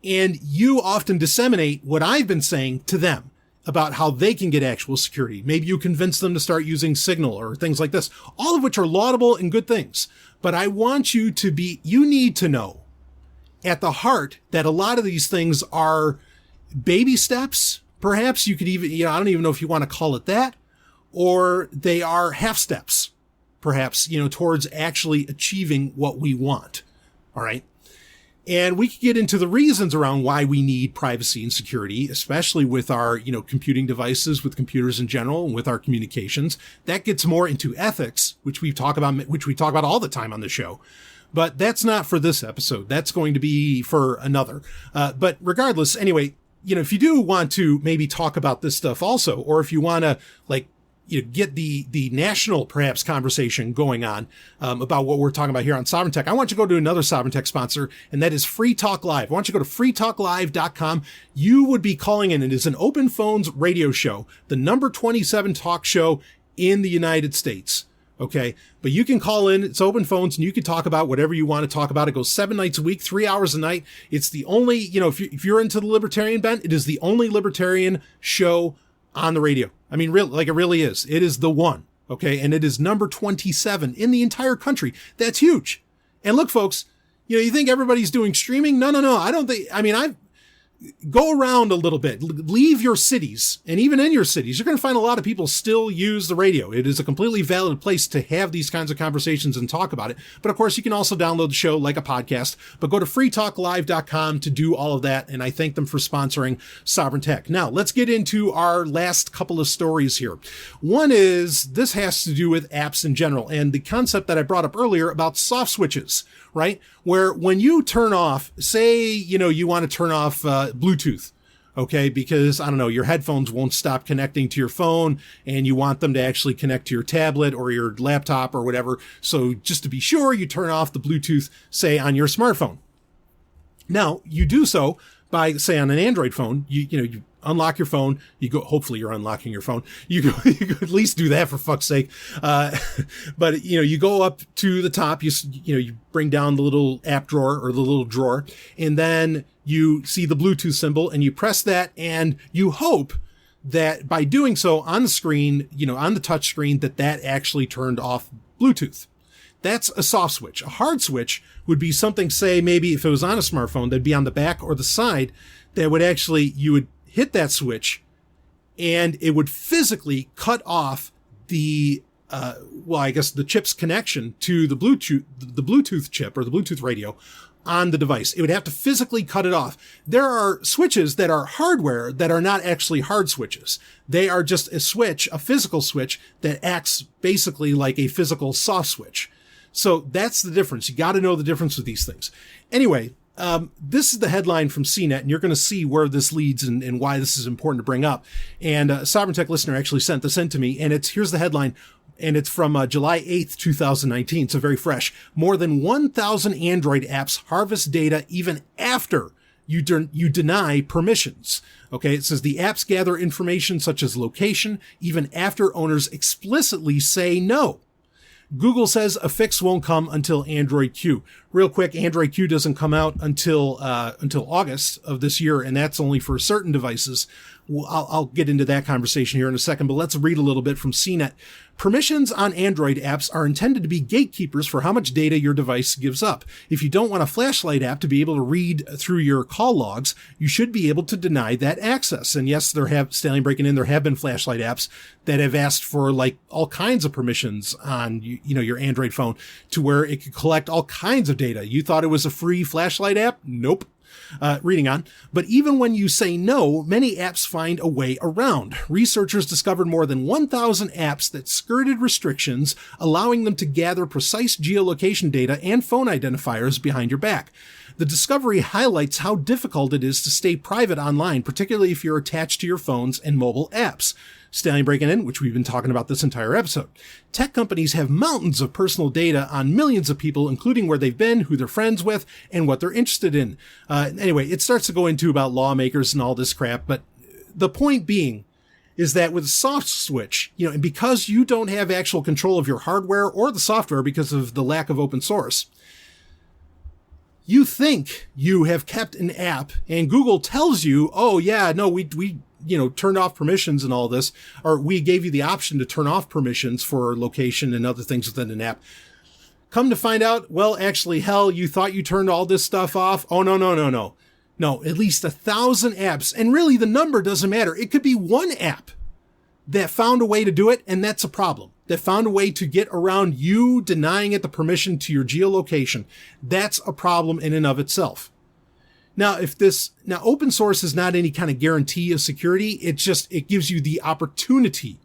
and you often disseminate what I've been saying to them about how they can get actual security. Maybe you convince them to start using Signal or things like this, all of which are laudable and good things. But I want you need to know at the heart that a lot of these things are baby steps. Perhaps you could even, I don't even know if you want to call it that, or they are half steps, perhaps, towards actually achieving what we want. All right. And we could get into the reasons around why we need privacy and security, especially with our, computing devices, with computers in general, and with our communications. That gets more into ethics, which we talk about all the time on the show. But that's not for this episode. That's going to be for another. But regardless, anyway, if you do want to maybe talk about this stuff also, or if you want to get the national perhaps conversation going on about what we're talking about here on Sovryn Tech, I want you to go to another Sovryn Tech sponsor, and that is Free Talk Live. I want you to go to freetalklive.com. You would be calling in. It is an open phones radio show, the number 27 talk show in the United States. Okay. But you can call in. It's open phones, and you can talk about whatever you want to talk about. It goes 7 nights a week, 3 hours a night. It's the only, if you're into the libertarian bent, it is the only libertarian show on the radio. I mean, it really is. It is the one. Okay. And it is number 27 in the entire country. That's huge. And look, folks, you think everybody's doing streaming? No. I don't think, go around a little bit, leave your cities, and even in your cities, you're going to find a lot of people still use the radio. It is a completely valid place to have these kinds of conversations and talk about it. But of course, you can also download the show like a podcast, but go to freetalklive.com to do all of that. And I thank them for sponsoring Sovryn Tech. Now let's get into our last couple of stories here. One is, this has to do with apps in general, and the concept that I brought up earlier about soft switches, right? Where when you turn off, say, you want to turn off Bluetooth, okay, because, I don't know, your headphones won't stop connecting to your phone, and you want them to actually connect to your tablet or your laptop or whatever. So just to be sure, you turn off the Bluetooth, say, on your smartphone. Now, you do so by, say, on an Android phone, you unlock your phone, you go, hopefully you're unlocking your phone. You go at least do that for fuck's sake. But you go up to the top, you bring down the little app drawer or the little drawer, and then you see the Bluetooth symbol and you press that, and you hope that by doing so on the screen, on the touch screen, that actually turned off Bluetooth. That's a soft switch. A hard switch would be something, say, maybe if it was on a smartphone, that'd be on the back or the side, that would actually, you would hit that switch and it would physically cut off the, the chip's connection to the Bluetooth chip or the Bluetooth radio on the device. It would have to physically cut it off. There are switches that are hardware that are not actually hard switches. They are just a switch, a physical switch that acts basically like a physical soft switch. So that's the difference. You got to know the difference with these things. Anyway, this is the headline from CNET, and you're going to see where this leads and why this is important to bring up. And a Sovereign Tech listener actually sent this in to me, and here's the headline, and it's from July 8th, 2019, so very fresh. More than 1,000 Android apps harvest data even after you deny permissions. Okay, it says the apps gather information such as location even after owners explicitly say no. Google says a fix won't come until Android Q. Real quick, Android Q doesn't come out until August of this year, and that's only for certain devices. I'll get into that conversation here in a second, but let's read a little bit from CNET. Permissions on Android apps are intended to be gatekeepers for how much data your device gives up. If you don't want a flashlight app to be able to read through your call logs, you should be able to deny that access. And yes, there have been flashlight apps that have asked for like all kinds of permissions on your Android phone to where it could collect all kinds of data. You thought it was a free flashlight app? Nope. Reading on. But even when you say no, many apps find a way around. Researchers discovered more than 1,000 apps that skirted restrictions, allowing them to gather precise geolocation data and phone identifiers behind your back. The discovery highlights how difficult it is to stay private online, particularly if you're attached to your phones and mobile apps. Stallion breaking in, which we've been talking about this entire episode. Tech companies have mountains of personal data on millions of people, including where they've been, who they're friends with, and what they're interested in. Anyway, it starts to go into about lawmakers and all this crap, but the point being is that with a soft switch, and because you don't have actual control of your hardware or the software because of the lack of open source, you think you have kept an app and Google tells you, oh yeah, no, we turned off permissions and all this, or we gave you the option to turn off permissions for location and other things within an app. Come to find out, well, actually, hell, you thought you turned all this stuff off. Oh, no. No, at least 1,000 apps. And really the number doesn't matter. It could be one app that found a way to do it. And that's a problem. That found a way to get around you denying it the permission to your geolocation. That's a problem in and of itself. Now, open source is not any kind of guarantee of security. It gives you the opportunity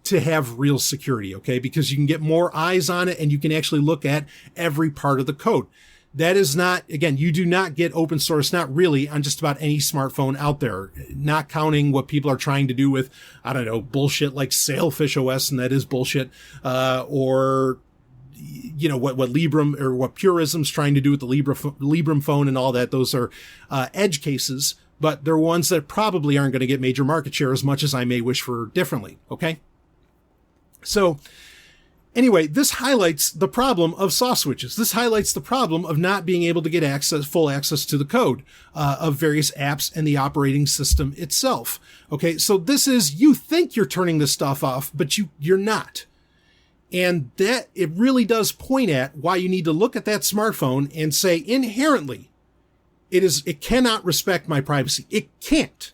to have real security, okay? Because you can get more eyes on it and you can actually look at every part of the code. That is not, again, you do not get open source, not really, on just about any smartphone out there, not counting what people are trying to do with, bullshit like Sailfish OS, and that is bullshit, or what Librem or what Purism's trying to do with the Librem phone and all that. Those are edge cases, but they're ones that probably aren't going to get major market share as much as I may wish for differently. Okay. So anyway, this highlights the problem of soft switches. This highlights the problem of not being able to get full access to the code of various apps and the operating system itself. Okay. So this is, you think you're turning this stuff off, but you're not. And that, it really does point at why you need to look at that smartphone and say inherently, it cannot respect my privacy. It can't.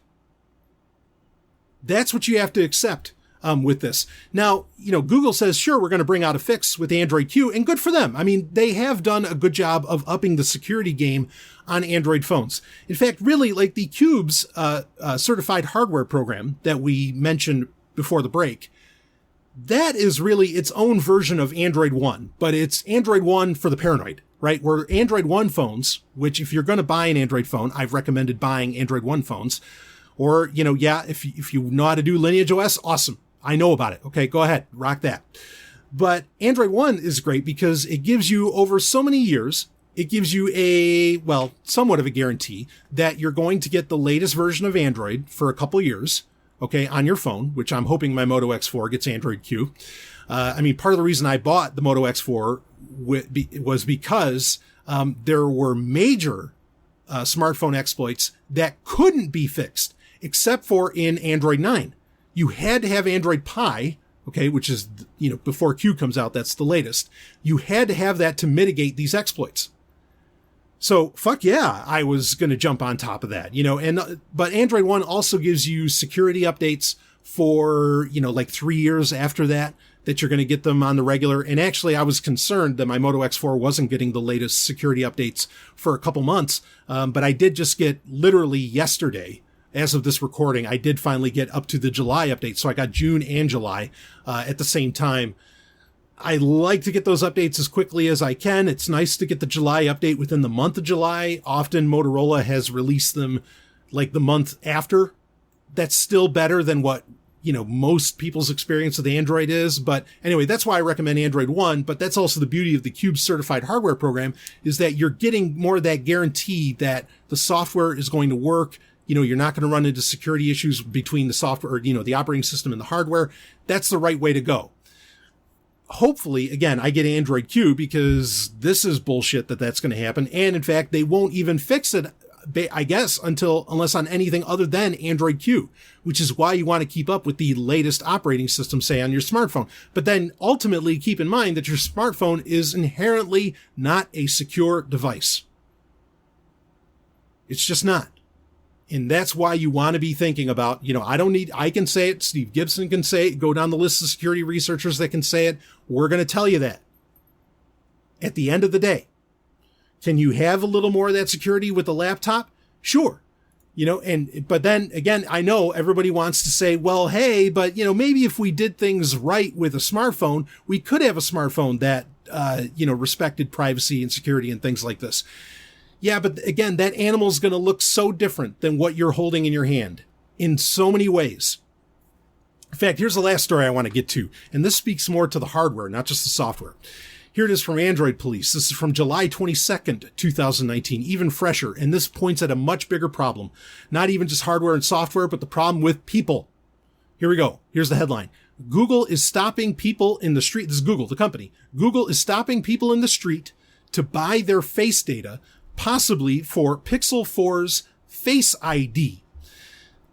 That's what you have to accept with this. Now, Google says, sure, we're going to bring out a fix with Android Q, and good for them. I mean, they have done a good job of upping the security game on Android phones. In fact, really, like the Cube's certified hardware program that we mentioned before the break, that is really its own version of Android One, but it's Android One for the paranoid, right? Where Android One phones, which if you're going to buy an Android phone, I've recommended buying Android One phones, or, if you know how to do Lineage OS, awesome. I know about it. Okay, go ahead, rock that. But Android One is great because it gives you over so many years it gives you somewhat of a guarantee that you're going to get the latest version of Android for a couple years, okay, on your phone, which I'm hoping my Moto X4 gets Android Q. Part of the reason I bought the Moto X4 was because there were major smartphone exploits that couldn't be fixed, except for in Android 9. You had to have Android Pie, okay, which is, before Q comes out, that's the latest. You had to have that to mitigate these exploits. So, fuck yeah, I was going to jump on top of that, but Android 1 also gives you security updates for, 3 years after that you're going to get them on the regular. And actually, I was concerned that my Moto X4 wasn't getting the latest security updates for a couple months. But I did just get literally yesterday, as of this recording, I did finally get up to the July update. So I got June and July at the same time. I like to get those updates as quickly as I can. It's nice to get the July update within the month of July. Often Motorola has released them like the month after. That's still better than what, most people's experience with Android is. But anyway, that's why I recommend Android 1. But that's also the beauty of the Cube certified hardware program, is that you're getting more of that guarantee that the software is going to work. You're not going to run into security issues between the software or, the operating system and the hardware. That's the right way to go. Hopefully, again, I get Android Q, because this is bullshit that's going to happen. And in fact, they won't even fix it, I guess, unless on anything other than Android Q, which is why you want to keep up with the latest operating system, say, on your smartphone. But then ultimately keep in mind that your smartphone is inherently not a secure device. It's just not. And that's why you want to be thinking about, I can say it, Steve Gibson can say it, go down the list of security researchers that can say it. We're going to tell you that. At the end of the day, can you have a little more of that security with the laptop? Sure. But then again, I know everybody wants to say, well, hey, but maybe if we did things right with a smartphone, we could have a smartphone that, respected privacy and security and things like this. Yeah, but again, that animal's going to look so different than what you're holding in your hand in so many ways. In fact, here's the last story I want to get to, and this speaks more to the hardware, not just the software. Here it is from Android Police. This is from July 22nd, 2019, even fresher, and this points at a much bigger problem. Not even just hardware and software, but the problem with people. Here we go. Here's the headline. Google is stopping people in the street. This is Google, the company. Google is stopping people in the street to buy their face data, possibly for Pixel 4's Face ID.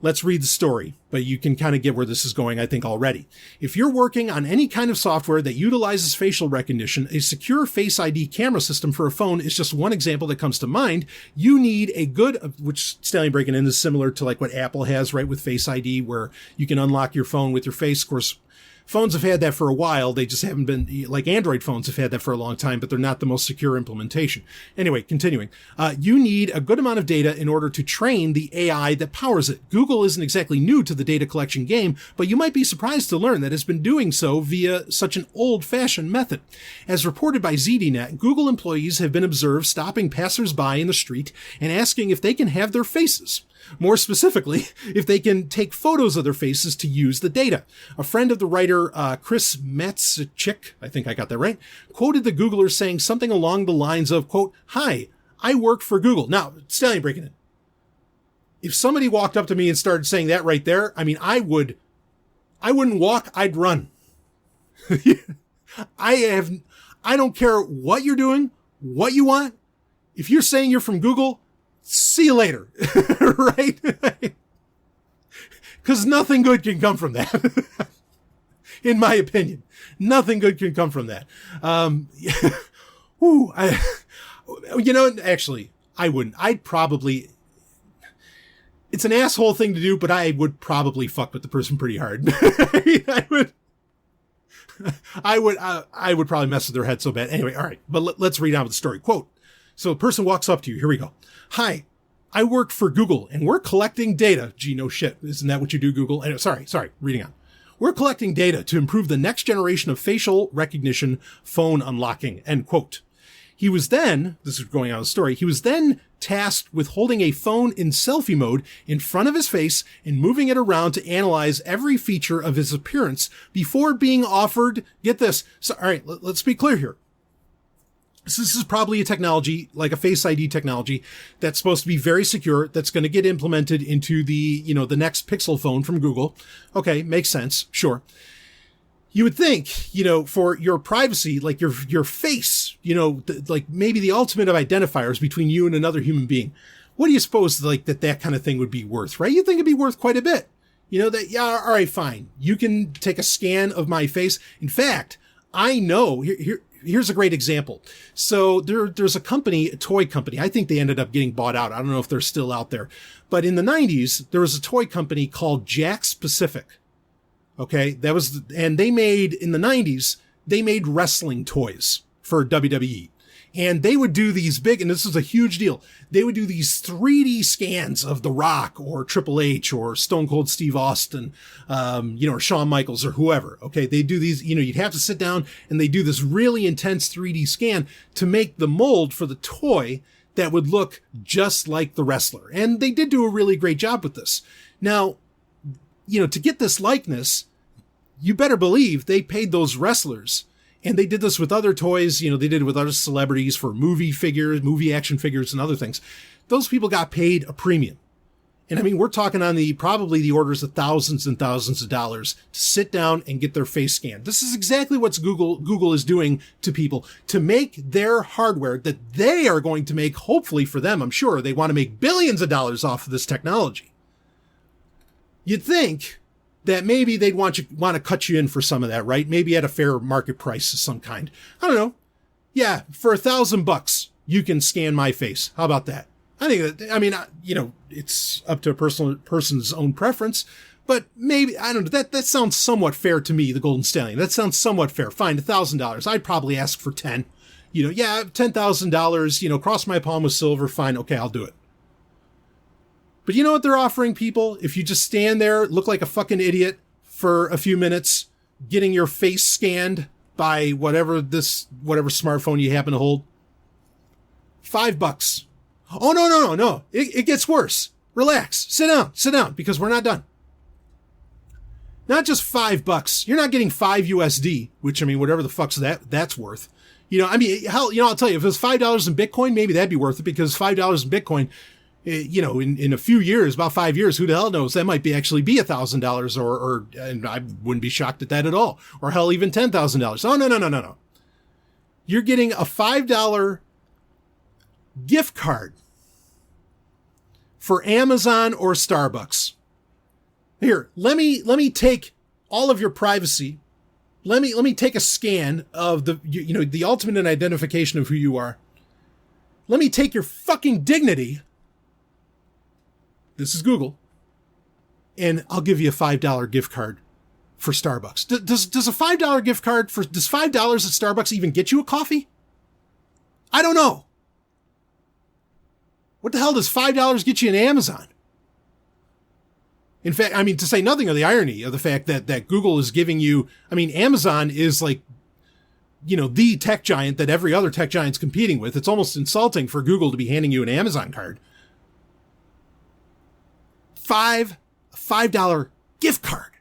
Let's read the story, but you can kind of get where this is going, I think, already. If you're working on any kind of software that utilizes facial recognition, a secure Face ID camera system for a phone is just one example that comes to mind. You need a good, which Stallion Breaking In is similar to like what Apple has, right, with Face ID, where you can unlock your phone with your face. Of course, phones have had that for a while. They just haven't been, like Android phones have had that for a long time, but they're not the most secure implementation. Anyway, continuing. You need a good amount of data in order to train the AI that powers it. Google isn't exactly new to the data collection game, but you might be surprised to learn that it's been doing so via such an old-fashioned method. As reported by ZDNet, Google employees have been observed stopping passersby in the street and asking if they can have their faces. More specifically, if they can take photos of their faces to use the data. A friend of the writer, Chris Matsichik, I think I got that right, quoted the Googler saying something along the lines of, quote, "Hi, I work for Google." Now, Stallion Breaking In. If somebody walked up to me and started saying that right there, I mean, I wouldn't walk, I'd run. I don't care what you're doing, what you want. If you're saying you're from Google, see you later, right? Because nothing good can come from that. In my opinion, nothing good can come from that. Actually, I wouldn't. It's an asshole thing to do, but I would probably fuck with the person pretty hard. I would probably mess with their head so bad. Anyway, all right, but let's read on with the story. Quote. So a person walks up to you. Here we go. "Hi, I work for Google and we're collecting data." Gee, no shit. Isn't that what you do, Google? Anyway, sorry. Reading on. "We're collecting data to improve the next generation of facial recognition phone unlocking." End quote. He was then, this is going on the story, he was then tasked with holding a phone in selfie mode in front of his face and moving it around to analyze every feature of his appearance before being offered, get this. So, all right, let's be clear here. So this is probably a technology, like a Face ID technology, that's supposed to be very secure, that's going to get implemented into the, the next Pixel phone from Google. Okay, makes sense, sure. You would think, for your privacy, like your face, like maybe the ultimate of identifiers between you and another human being. What do you suppose, like, that kind of thing would be worth, right? You think it'd be worth quite a bit. Yeah, all right, fine. You can take a scan of my face. In fact, I know, here's a great example. So there's a toy company. I think they ended up getting bought out. I don't know if they're still out there. But in the 90s, there was a toy company called Jakks Pacific. Okay, and they made, in the 90s, they made wrestling toys for WWE. And they would do these and this was a huge deal, they would do these 3D scans of The Rock or Triple H or Stone Cold Steve Austin, or Shawn Michaels or whoever. Okay, they do these, you'd have to sit down and they do this really intense 3D scan to make the mold for the toy that would look just like the wrestler. And they did do a really great job with this. Now, to get this likeness, you better believe they paid those wrestlers. And they did this with other toys. They did it with other celebrities for movie action figures and other things. Those people got paid a premium. And I mean, we're talking on probably the orders of thousands and thousands of dollars to sit down and get their face scanned. This is exactly what Google is doing to people to make their hardware that they are going to make, hopefully for them, I'm sure they want to make billions of dollars off of this technology. You'd think that maybe they'd want to cut you in for some of that, right? Maybe at a fair market price of some kind. I don't know. Yeah, for $1,000, you can scan my face. How about that? I think that, it's up to a person's own preference, but maybe, I don't know, that sounds somewhat fair to me, the Golden Stallion. That sounds somewhat fair. Fine, $1,000. I'd probably ask for 10. $10,000, cross my palm with silver. Fine. Okay, I'll do it. But you know what they're offering people? If you just stand there, look like a fucking idiot for a few minutes, getting your face scanned by whatever smartphone you happen to hold. $5. Oh, no. It gets worse. Relax. Sit down, because we're not done. Not just $5. You're not getting $5 USD, which, whatever the fuck's that's worth. Hell, I'll tell you, if it was $5 in Bitcoin, maybe that'd be worth it, because $5 in Bitcoin, in a few years, about 5 years, who the hell knows? That might actually be $1,000 and I wouldn't be shocked at that at all. Or hell, even $10,000. Oh, no. You're getting a $5 gift card for Amazon or Starbucks. Here, let me take all of your privacy. Let me take a scan of the ultimate identification of who you are. Let me take your fucking dignity. This is Google. And I'll give you a $5 gift card for Starbucks. Does a $5 gift card does $5 at Starbucks even get you a coffee? I don't know. What the hell does $5 get you in Amazon? In fact, to say nothing of the irony of the fact that Google is giving you, Amazon is like, the tech giant that every other tech giant's competing with. It's almost insulting for Google to be handing you an Amazon card. $5 gift card.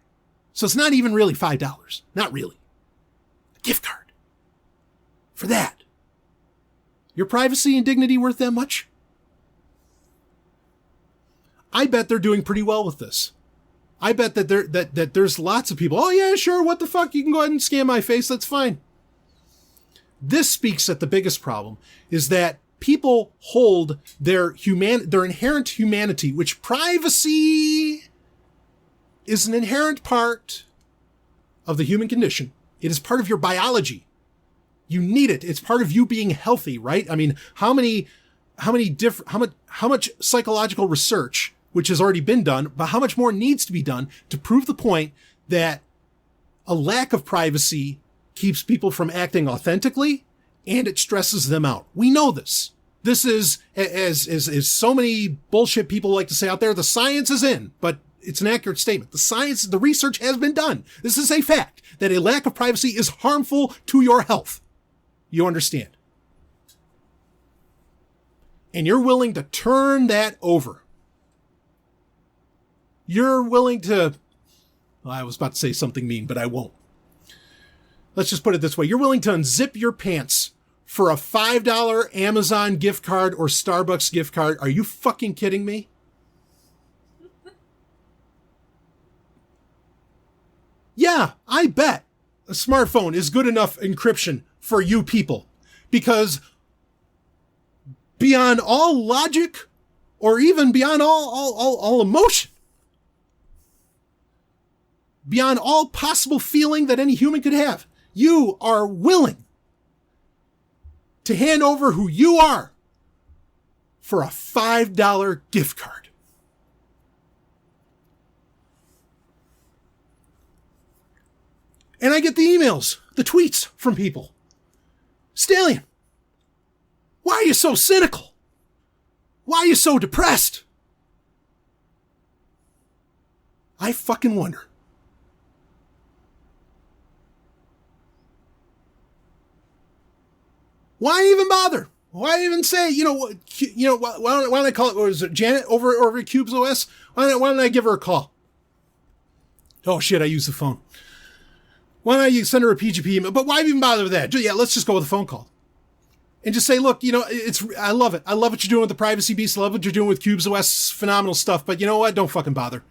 So it's not even really $5. Not really. A gift card. For that. Your privacy and dignity worth that much? I bet they're doing pretty well with this. I bet that there's lots of people. Oh yeah, sure. What the fuck? You can go ahead and scan my face. That's fine. This speaks at the biggest problem is that people hold their inherent humanity, which privacy is an inherent part of the human condition. It is part of your biology. You need it. It's part of you being healthy, right? How much psychological research, which has already been done, but how much more needs to be done to prove the point that a lack of privacy keeps people from acting authentically and it stresses them out. We know this. This is, as so many bullshit people like to say out there, the science is in, but it's an accurate statement. The research has been done. This is a fact that a lack of privacy is harmful to your health. You understand? And you're willing to turn that over. You're willing to, well, I was about to say something mean, but I won't. Let's just put it this way. You're willing to unzip your pants for a $5 Amazon gift card or Starbucks gift card. Are you fucking kidding me? Yeah, I bet a smartphone is good enough encryption for you people, because beyond all logic, or even beyond all emotion, beyond all possible feeling that any human could have, you are willing to hand over who you are for a $5 gift card. And I get the emails, the tweets from people. Stallion, why are you so cynical? Why are you so depressed? I fucking wonder. Why even bother? Why even say, why don't I call it, what is it, Janet over at Cubes OS? Why don't I give her a call? Oh shit, I used the phone. Why don't you send her a PGP email? But why even bother with that? Yeah, let's just go with a phone call. And just say, look, I love it. I love what you're doing with the Privacy Beast. I love what you're doing with Cubes OS, phenomenal stuff. But you know what? Don't fucking bother.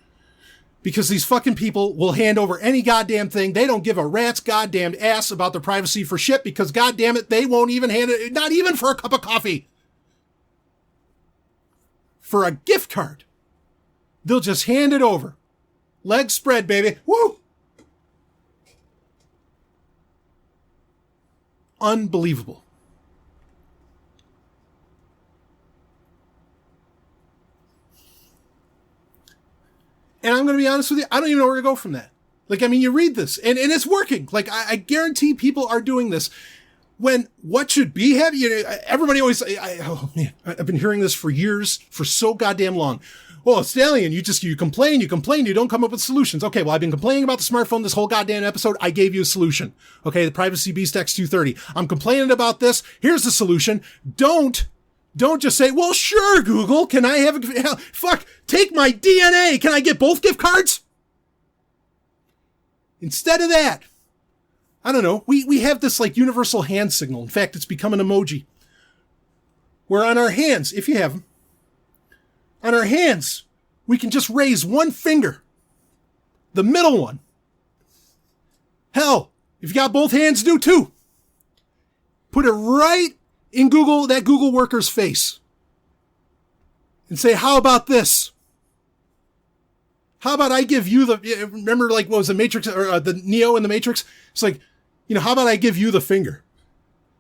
Because these fucking people will hand over any goddamn thing. They don't give a rat's goddamn ass about their privacy for shit, because goddamn it, they won't even hand it, not even for a cup of coffee. For a gift card, they'll just hand it over. Legs spread, baby. Woo! Unbelievable. And I'm going to be honest with you, I don't even know where to go from that. You read this, and it's working. I guarantee people are doing this. When what should be heavy, everybody always, I've been hearing this for years, for so goddamn long. Well, Stallion, you complain, you don't come up with solutions. Okay, well, I've been complaining about the smartphone this whole goddamn episode. I gave you a solution. Okay, the Privacy Beast X230. I'm complaining about this. Here's the solution. Don't just say, well, sure, Google, can I have take my DNA. Can I get both gift cards? Instead of that, I don't know, we have this universal hand signal. In fact, it's become an emoji. Where on our hands, if you have them, on our hands, we can just raise one finger. The middle one. Hell, if you got both hands, do two. Put it right in that Google worker's face. And say, how about this? How about I give you remember what was the Matrix, or the Neo in the Matrix? It's how about I give you the finger?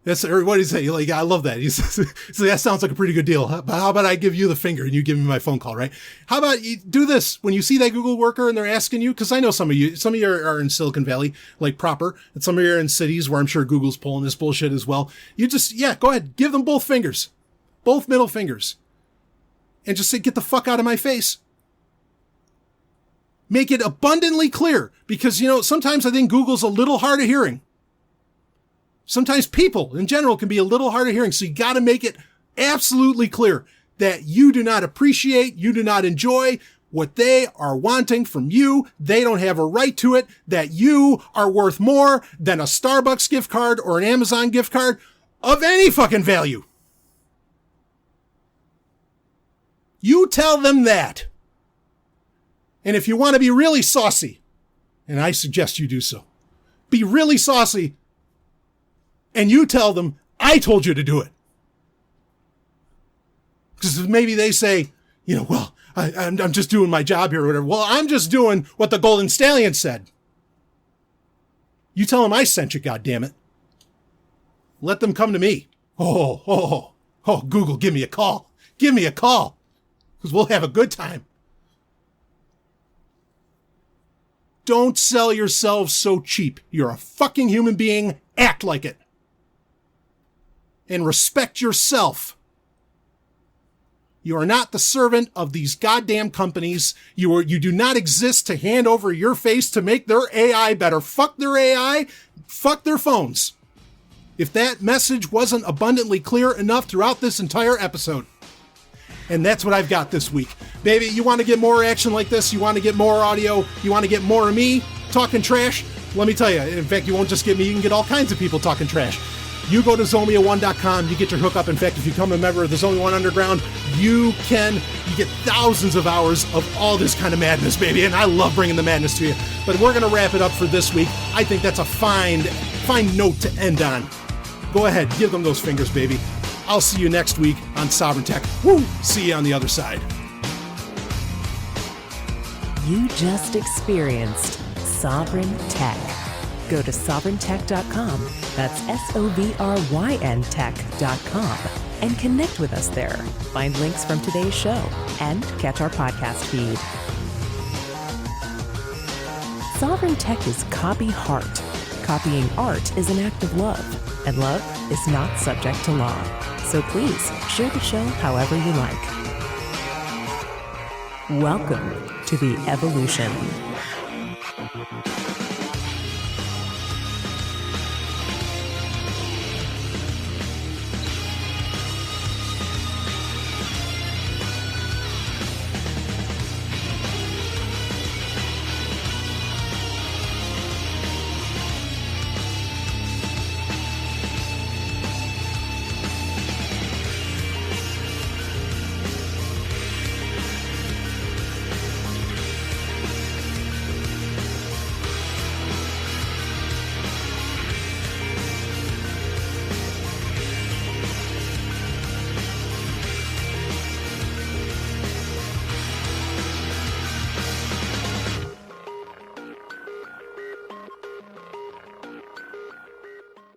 That's what he say. I love that. He says, so that sounds like a pretty good deal. How about I give you the finger and you give me my phone call, right? How about you do this when you see that Google worker and they're asking you, because I know some of you are in Silicon Valley, proper, and some of you are in cities where I'm sure Google's pulling this bullshit as well. You just, go ahead, give them both fingers, both middle fingers, and just say, get the fuck out of my face. Make it abundantly clear, because, sometimes I think Google's a little hard of hearing. Sometimes people in general can be a little hard of hearing, so you got to make it absolutely clear that you do not appreciate, you do not enjoy what they are wanting from you. They don't have a right to it, that you are worth more than a Starbucks gift card or an Amazon gift card of any fucking value. You tell them that. And if you want to be really saucy, and I suggest you do so, be really saucy, and you tell them, I told you to do it. Because maybe they say, well, I'm just doing my job here or whatever. Well, I'm just doing what the Golden Stallion said. You tell them I sent you, goddammit. Let them come to me. Oh, Google, give me a call. Give me a call. Because we'll have a good time. Don't sell yourselves so cheap. You're a fucking human being. Act like it. And respect yourself. You are not the servant of these goddamn companies. You do not exist to hand over your face to make their AI better. Fuck their AI. Fuck their phones. If that message wasn't abundantly clear enough throughout this entire episode. And that's what I've got this week. Baby, you want to get more action like this? You want to get more audio? You want to get more of me talking trash? Let me tell you. In fact, you won't just get me. You can get all kinds of people talking trash. You go to Zomia1.com, you get your hookup. In fact, if you become a member of the Zomia 1 Underground, you get thousands of hours of all this kind of madness, baby. And I love bringing the madness to you. But we're going to wrap it up for this week. I think that's a fine note to end on. Go ahead, give them those fingers, baby. I'll see you next week on Sovryn Tech. Woo! See you on the other side. You just experienced Sovryn Tech. Go to sovryntech.com, that's SOVRYN tech.com, and connect with us there. Find links from today's show and catch our podcast feed. Sovryn Tech is copy heart. Copying art is an act of love, and love is not subject to law. So please share the show however you like. Welcome to the evolution.